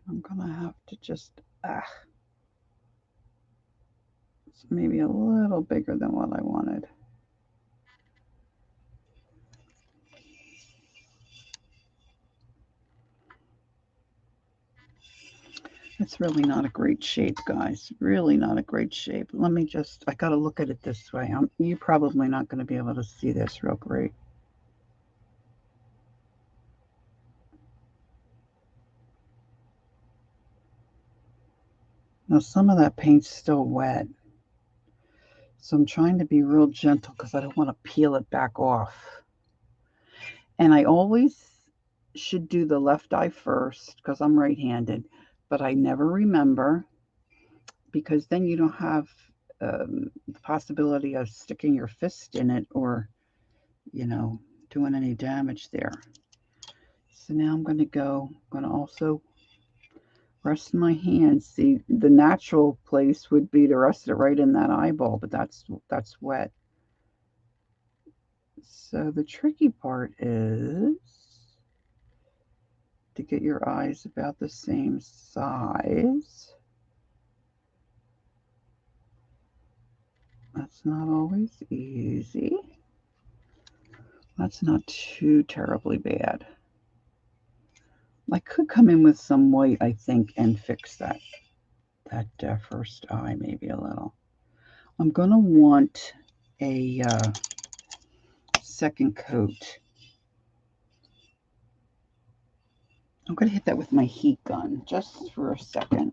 I'm gonna have to just it's maybe a little bigger than what I wanted. It's really not a great shape, guys. Really not a great shape. Let me just, I got to look at it this way. You're probably not going to be able to see this real great. Now, some of that paint's still wet. So I'm trying to be real gentle because I don't want to peel it back off. And I always should do the left eye first because I'm right-handed, but I never remember because then you don't have the possibility of sticking your fist in it or, doing any damage there. So now I'm going to also rest my hands. See, the natural place would be to rest it right in that eyeball, but that's wet. So the tricky part is to get your eyes about the same size. That's not always easy. That's not too terribly bad. I could come in with some white, I think, and fix that first eye maybe a little. I'm going to want a second coat. I'm going to hit that with my heat gun just for a second.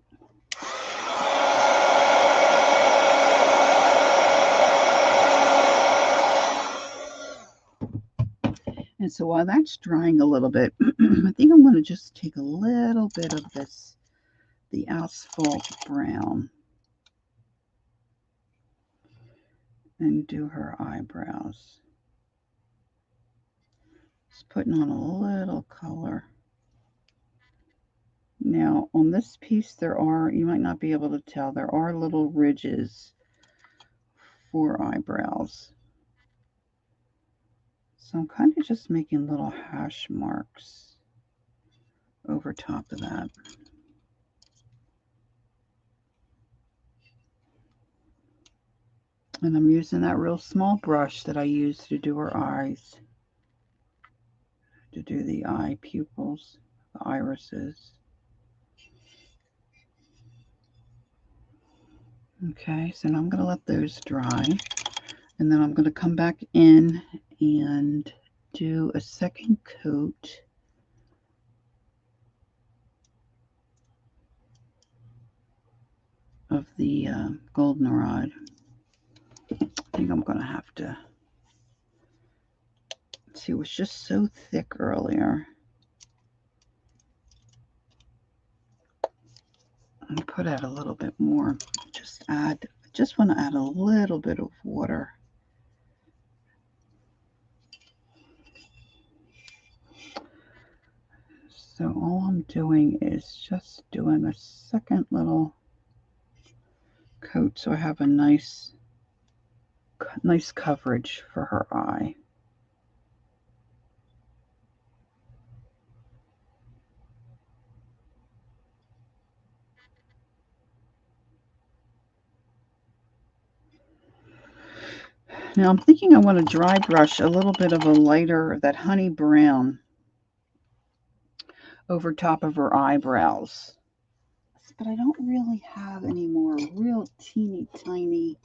And so while that's drying a little bit, I think I'm going to just take a little bit of the asphalt brown, and do her eyebrows. Just putting on a little color. Now on this piece you might not be able to tell, there are little ridges for eyebrows. So I'm kind of just making little hash marks over top of that. And I'm using that real small brush that I use to do her eyes, to do the eye pupils, the irises. Okay, so now I'm going to let those dry. And then I'm going to come back in and do a second coat of the goldenrod. I think I'm going to have to, see, it was just so thick earlier. And put out a little bit more. I just want to add a little bit of water. So all I'm doing is just doing a second little coat so I have a nice nice coverage for her eye. Now I'm thinking I want to dry brush a little bit of a lighter, that honey brown, over top of her eyebrows. But I don't really have any more real teeny tiny,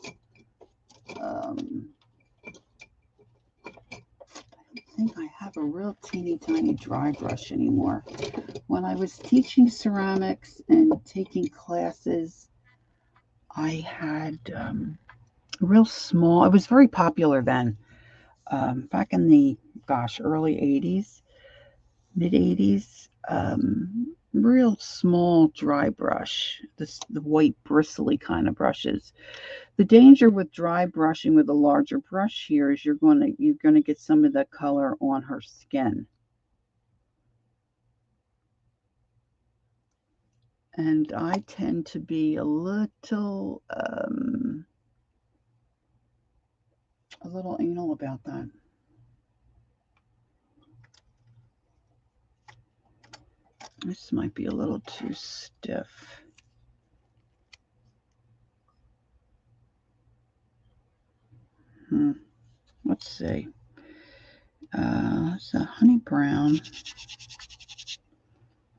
I think I have a real teeny tiny dry brush anymore. When I was teaching ceramics and taking classes, I had real small, it was very popular then, back in the, early 80s, mid 80s, real small dry brush, the white bristly kind of brushes. The danger with dry brushing with a larger brush here is you're gonna get some of the color on her skin. And I tend to be a little anal about that. This might be a little too stiff. Let's see. It's a honey brown.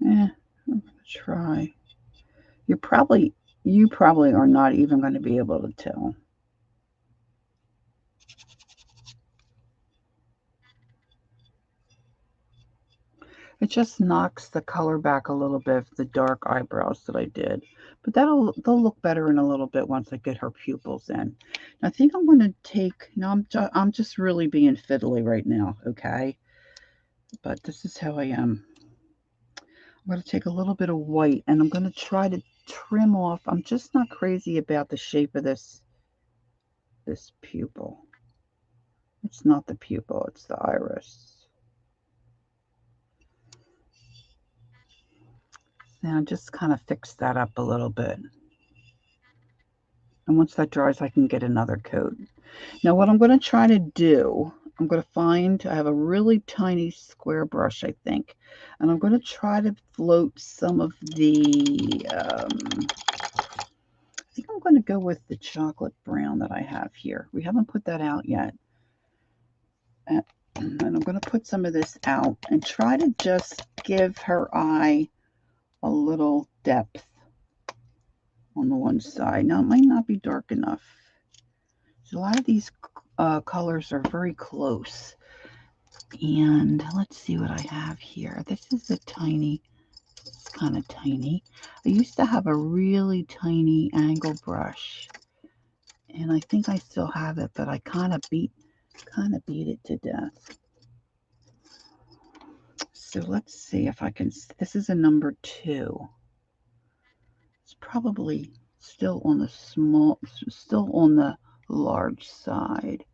I'm gonna try. You probably are not even going to be able to tell. It just knocks the color back a little bit, the dark eyebrows that I did. But they'll look better in a little bit once I get her pupils in. I think I'm going to take, now I'm just really being fiddly right now, okay? But this is how I am. I'm going to take a little bit of white and I'm going to try to trim off. I'm just not crazy about the shape of this pupil. It's not the pupil, it's the iris. Now just kind of fix that up a little bit. And once that dries, I can get another coat. Now what I'm going to try to do, I'm going to find, I have a really tiny square brush, I think. And I'm going to try to float some of the, I think I'm going to go with the chocolate brown that I have here. We haven't put that out yet. And I'm going to put some of this out and try to just give her eye a little depth on the one side. Now, it might not be dark enough. So a lot of these colors are very close. And let's see what I have here. This is a tiny, it's kind of tiny. I used to have a really tiny angle brush. And I think I still have it, but I kind of beat it to death. So let's see if I can, this is a number 2. It's probably still on the large side,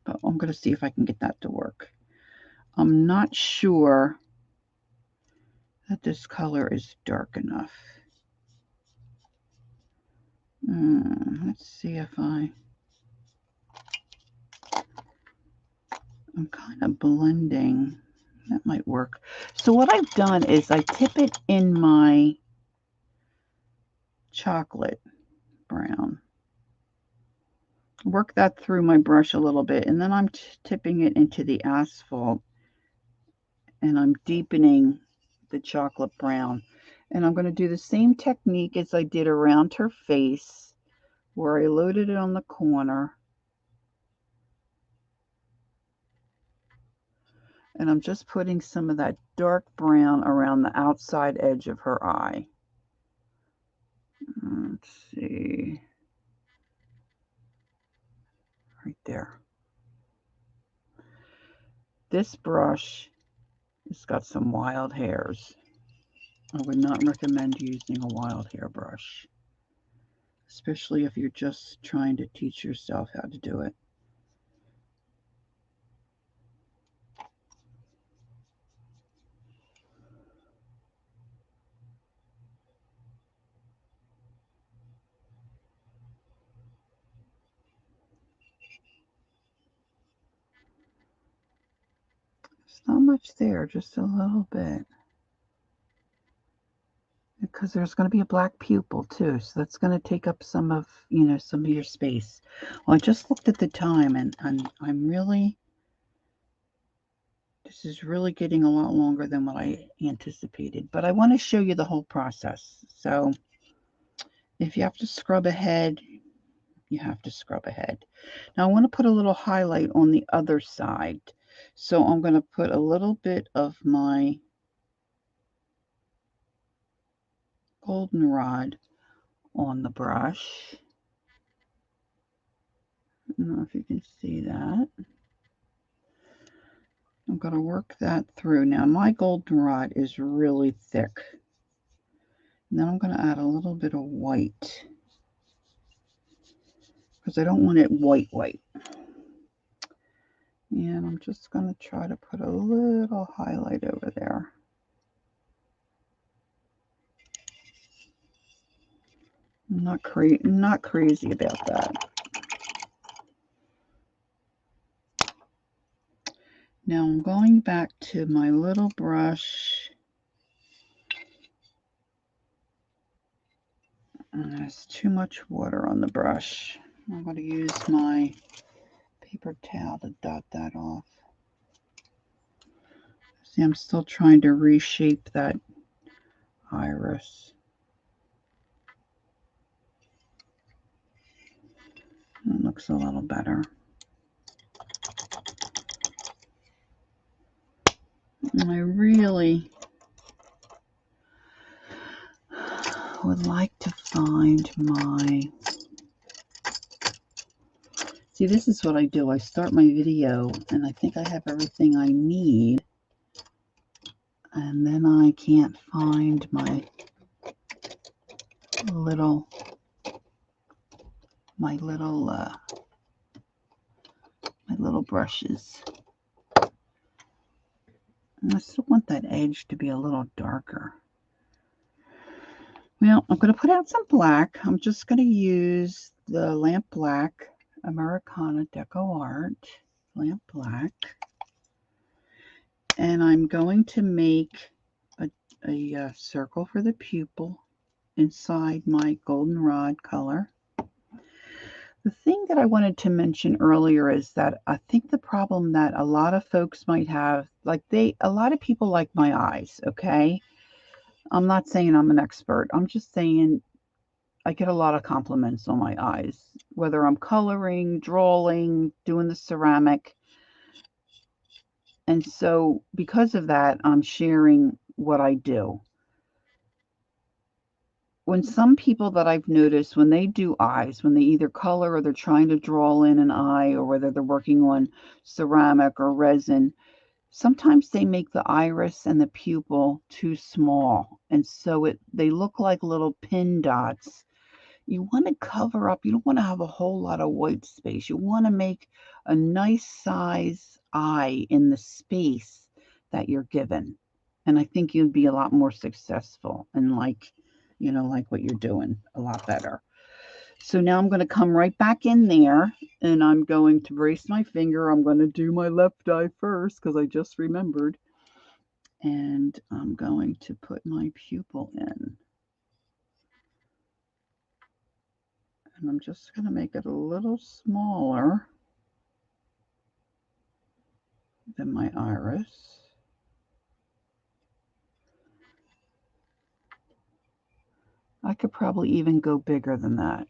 but I'm going to see if I can get that to work. I'm not sure that this color is dark enough. Let's see if I'm kind of blending. That might work. So what I've done is I tip it in my chocolate brown. Work that through my brush a little bit, and then I'm tipping it into the asphalt, and I'm deepening the chocolate brown. And I'm going to do the same technique as I did around her face, where I loaded it on the corner. And I'm just putting some of that dark brown around the outside edge of her eye. Let's see. Right there. This brush has got some wild hairs. I would not recommend using a wild hair brush, especially if you're just trying to teach yourself how to do it. not much there, just a little bit. Because there's going to be a black pupil too, so that's going to take up some of, some of your space. Well, I just looked at the time, and I'm really, this is really getting a lot longer than what I anticipated. But I want to show you the whole process. So if you have to scrub ahead, you have to scrub ahead. Now I want to put a little highlight on the other side. So I'm going to put a little bit of my goldenrod on the brush. I don't know if you can see that. I'm going to work that through. Now my goldenrod is really thick. And then I'm going to add a little bit of white, because I don't want it white. And I'm just going to try to put a little highlight over there. I'm not crazy about that. Now I'm going back to my little brush. And there's too much water on the brush. I'm going to use my paper towel to dot that off. See, I'm still trying to reshape that iris. It looks a little better. And I really would like to find my... See, this is what I do. I start my video and I think I have everything I need. And then I can't find my little brushes. And I still want that edge to be a little darker. Well, I'm going to put out some black. I'm just going to use the Lamp Black Americana Deco Art Lamp Black. And I'm going to make a circle for the pupil inside my goldenrod color. The thing that I wanted to mention earlier is that I think the problem that a lot of folks might have, a lot of people like my eyes, okay? I'm not saying I'm an expert. I'm just saying I get a lot of compliments on my eyes, whether I'm coloring, drawing, doing the ceramic. And so because of that, I'm sharing what I do. When some people that I've noticed, when they do eyes, when they either color or they're trying to draw in an eye, or whether they're working on ceramic or resin, sometimes they make the iris and the pupil too small. And so they look like little pin dots. You want to cover up. You don't want to have a whole lot of white space. You want to make a nice size eye in the space that you're given. And I think you'd be a lot more successful and like what you're doing a lot better. So now I'm going to come right back in there, and I'm going to brace my finger. I'm going to do my left eye first because I just remembered. And I'm going to put my pupil in. And I'm just going to make it a little smaller than my iris. I could probably even go bigger than that.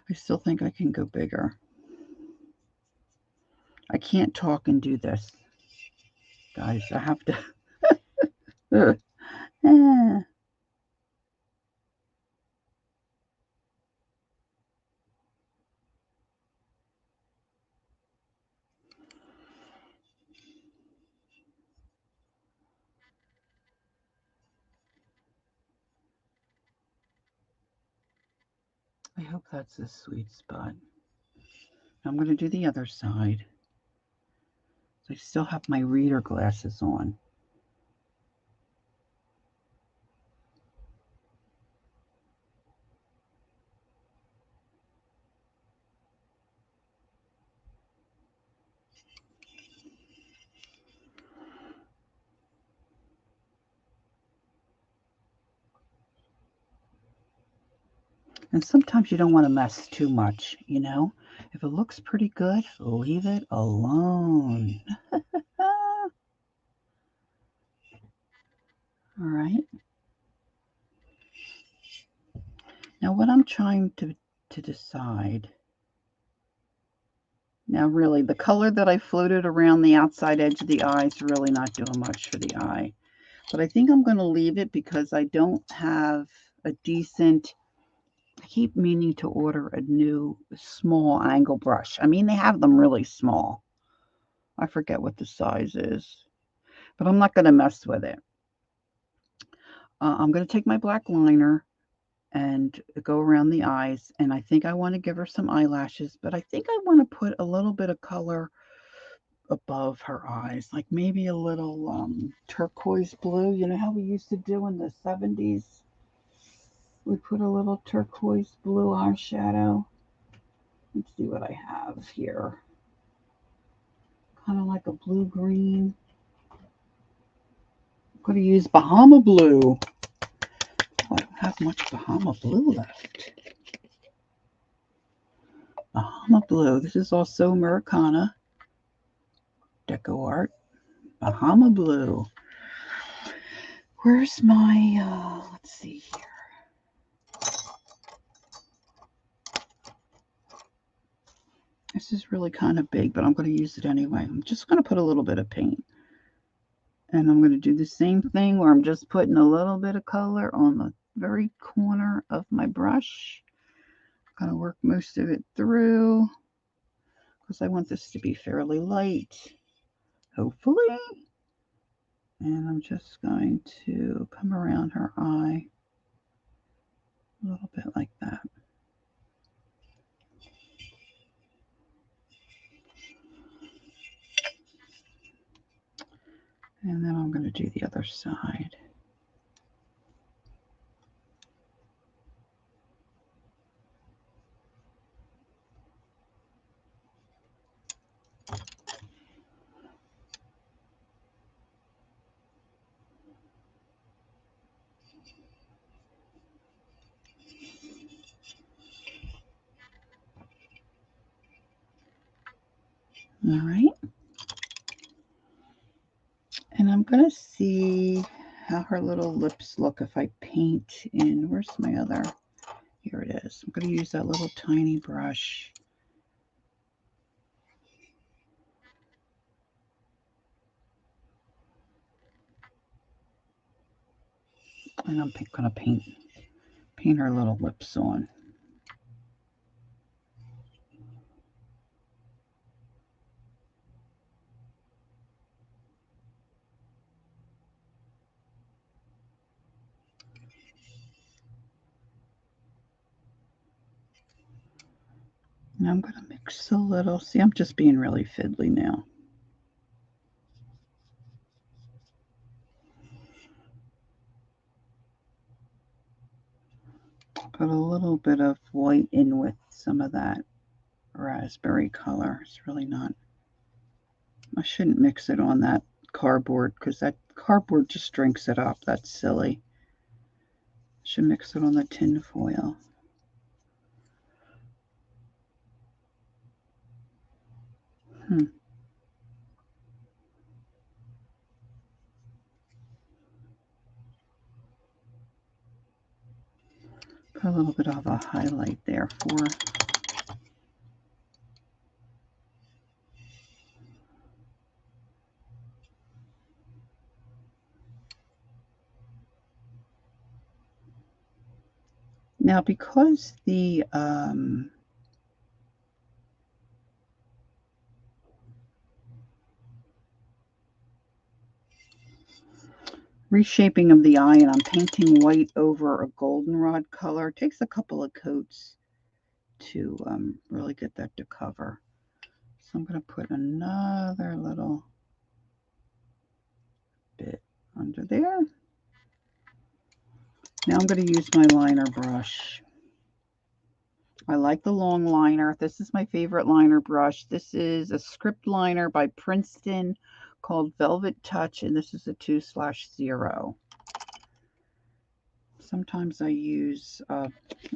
I still think I can go bigger. I can't talk and do this, guys. I have to. I hope that's a sweet spot. I'm going to do the other side. I still have my reader glasses on. And sometimes you don't want to mess too much, you know? If it looks pretty good, leave it alone. All right. Now what I'm trying to decide, now really the color that I floated around the outside edge of the eye is really not doing much for the eye. But I think I'm going to leave it because I don't have a decent, I keep meaning to order a new small angle brush. I mean, they have them really small. I forget what the size is, but I'm not going to mess with it. I'm going to take my black liner and go around the eyes, and I think I want to give her some eyelashes, but I think I want to put a little bit of color above her eyes, like maybe a little turquoise blue. You know how we used to do in the 70s? We put a little turquoise blue eyeshadow. Let's see what I have here. Kind of like a blue-green. I'm going to use Bahama Blue. Oh, I don't have much Bahama Blue left. Bahama Blue. This is also Americana Deco Art. Bahama Blue. Where's my, let's see here. This is really kind of big, but I'm going to use it anyway. I'm just going to put a little bit of paint. And I'm going to do the same thing where I'm just putting a little bit of color on the very corner of my brush. I'm going to work most of it through because I want this to be fairly light, hopefully. And I'm just going to come around her eye a little bit like that. And then I'm going to do the other side. All right. And I'm going to see how her little lips look if I paint in, where's my other, here it is. I'm going to use that little tiny brush. And I'm going to paint her little lips on. Now I'm going to mix a little. See, I'm just being really fiddly now. Put a little bit of white in with some of that raspberry color. It's really not, I shouldn't mix it on that cardboard because that cardboard just drinks it up. That's silly. I should mix it on the tin foil. Put a little bit of a highlight there for. Now, because the reshaping of the eye, and I'm painting white over a goldenrod color, it takes a couple of coats to really get that to cover. So I'm going to put another little bit under there. Now I'm going to use my liner brush. I like the long liner. This is my favorite liner brush. This is a script liner by Princeton called Velvet Touch, and this is a 2/0. Sometimes I use a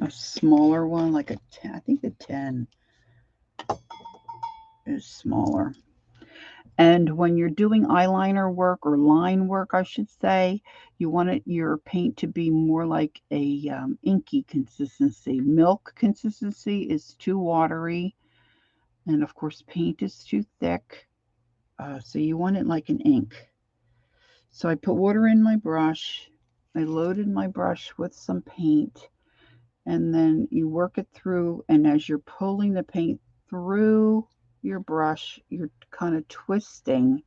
smaller one, like a 10. I think the 10 is smaller. And when you're doing eyeliner work or line work, I should say, you want your paint to be more like a inky consistency. Milk consistency is too watery. And of course, paint is too thick. So you want it like an ink. So I put water in my brush. I loaded my brush with some paint. And then you work it through. And as you're pulling the paint through your brush, you're kind of twisting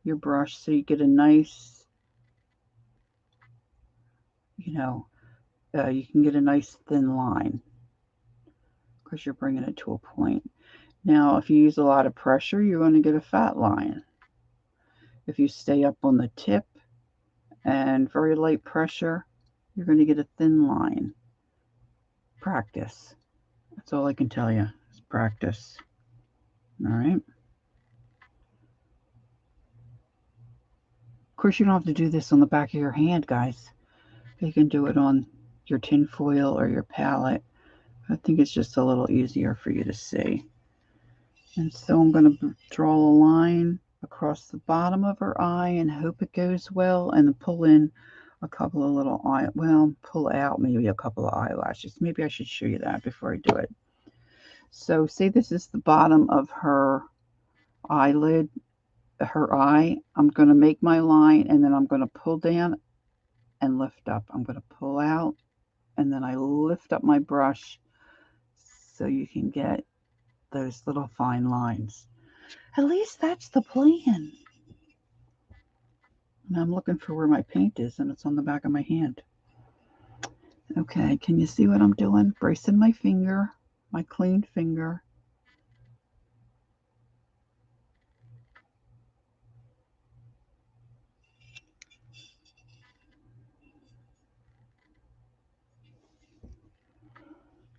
your brush so you get a nice, you can get a nice thin line because you're bringing it to a point. Now, if you use a lot of pressure, you're going to get a fat line. If you stay up on the tip and very light pressure, you're going to get a thin line. Practice. That's all I can tell you is practice. All right. Of course, you don't have to do this on the back of your hand, guys. You can do it on your tin foil or your palette. I think it's just a little easier for you to see. And so I'm going to draw a line across the bottom of her eye and hope it goes well, and then pull in a couple of little pull out maybe a couple of eyelashes. Maybe I should show you that before I do it. So say this is the bottom of her eyelid, her eye. I'm going to make my line, and then I'm going to pull down and lift up. I'm going to pull out, and then I lift up my brush so you can get those little fine lines. At least that's the plan. And I'm looking for where my paint is, and it's on the back of my hand. Okay, can you see what I'm doing? Bracing my finger, my clean finger.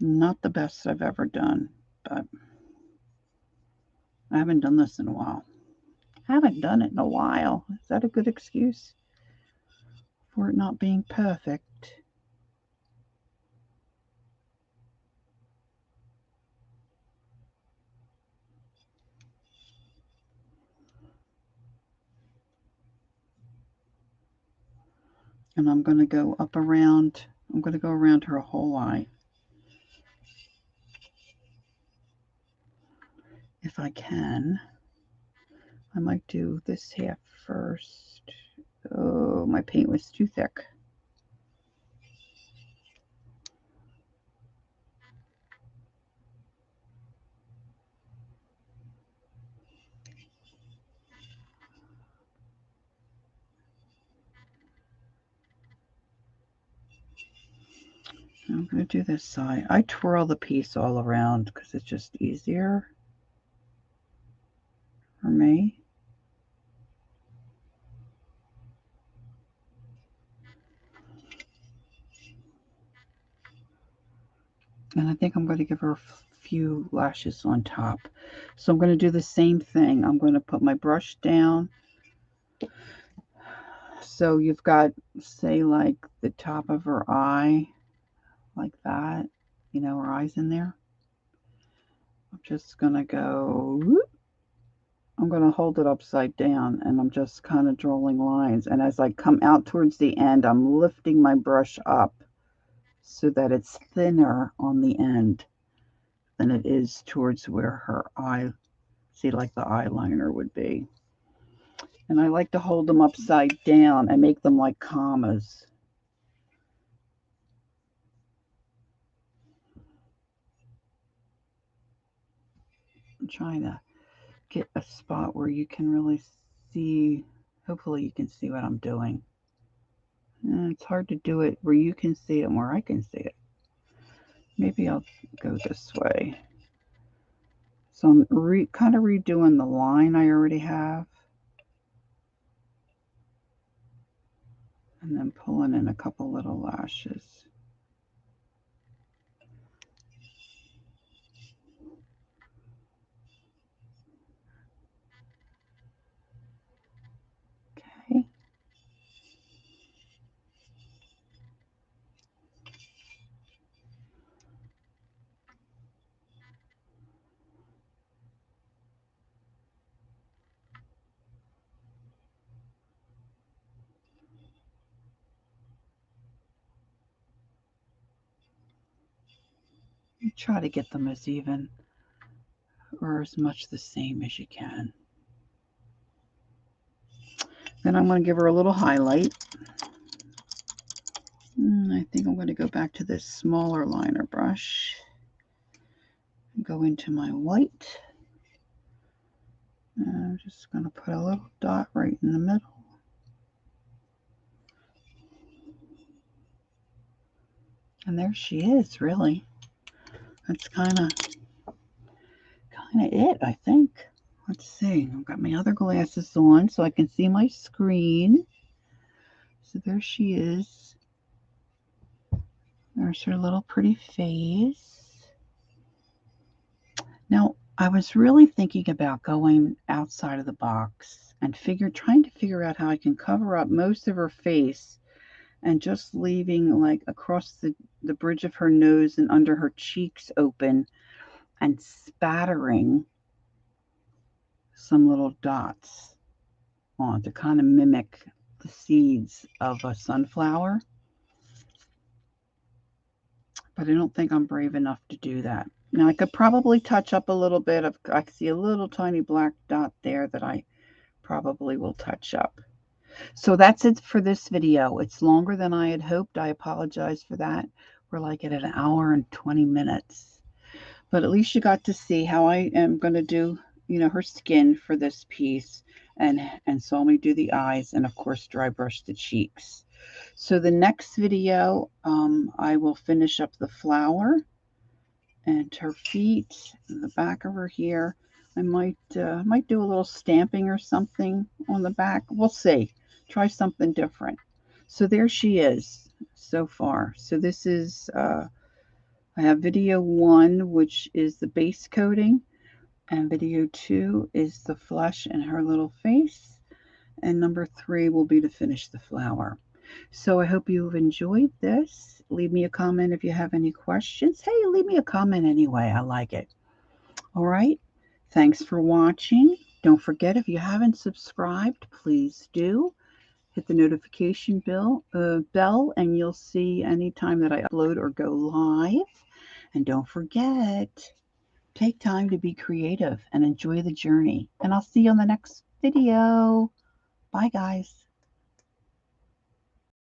Not the best I've ever done, but I haven't done this in a while. I haven't done it in a while. Is that a good excuse for it not being perfect? And I'm going to go around her whole eye. If I can, I might do this half first. Oh, my paint was too thick. I'm going to do this side. I twirl the piece all around because it's just easier for me. And I think I'm going to give her a few lashes on top. So I'm going to do the same thing. I'm going to put my brush down. So you've got, say, like the top of her eye, like that. You know, her eye's in there. I'm just going to go, whoop. I'm going to hold it upside down, and I'm just kind of drawing lines. And as I come out towards the end, I'm lifting my brush up so that it's thinner on the end than it is towards where her eye, see, like the eyeliner would be. And I like to hold them upside down and make them like commas. I'm trying to get a spot where you can really see, hopefully you can see what I'm doing. And it's hard to do it where you can see it and where I can see it. Maybe I'll go this way. So I'm kind of redoing the line I already have. And then pulling in a couple little lashes. Okay. You try to get them as even or as much the same as you can. Then I'm going to give her a little highlight. I think I'm going to go back to this smaller liner brush. Go into my white. I'm just going to put a little dot right in the middle. And there she is, really. That's kind of it, I think. Let's see. I've got my other glasses on so I can see my screen. So there she is. There's her little pretty face. Now, I was really thinking about going outside of the box and trying to figure out how I can cover up most of her face and just leaving like across the bridge of her nose and under her cheeks open and spattering some little dots on to kind of mimic the seeds of a sunflower. But I don't think I'm brave enough to do that. Now I could probably touch up a little bit of, I see a little tiny black dot there that I probably will touch up. So that's it for this video. It's longer than I had hoped. I apologize for that. We're like at an hour and 20 minutes. But at least you got to see how I am going to do, her skin for this piece and saw me do the eyes and of course dry brush the cheeks. So the next video, I will finish up the flower and her feet and the back of her hair. I might do a little stamping or something on the back. We'll see. Try something different. So there she is so far. So this is I have video 1, which is the base coating, and video 2 is the flesh and her little face, and number 3 will be to finish the flower. So I hope you've enjoyed this. Leave me a comment if you have any questions. Hey, leave me a comment anyway. I like it. All right. Thanks for watching. Don't forget, if you haven't subscribed, please do. Hit the notification bell, and you'll see anytime that I upload or go live. And don't forget, take time to be creative and enjoy the journey. And I'll see you on the next video. Bye, guys.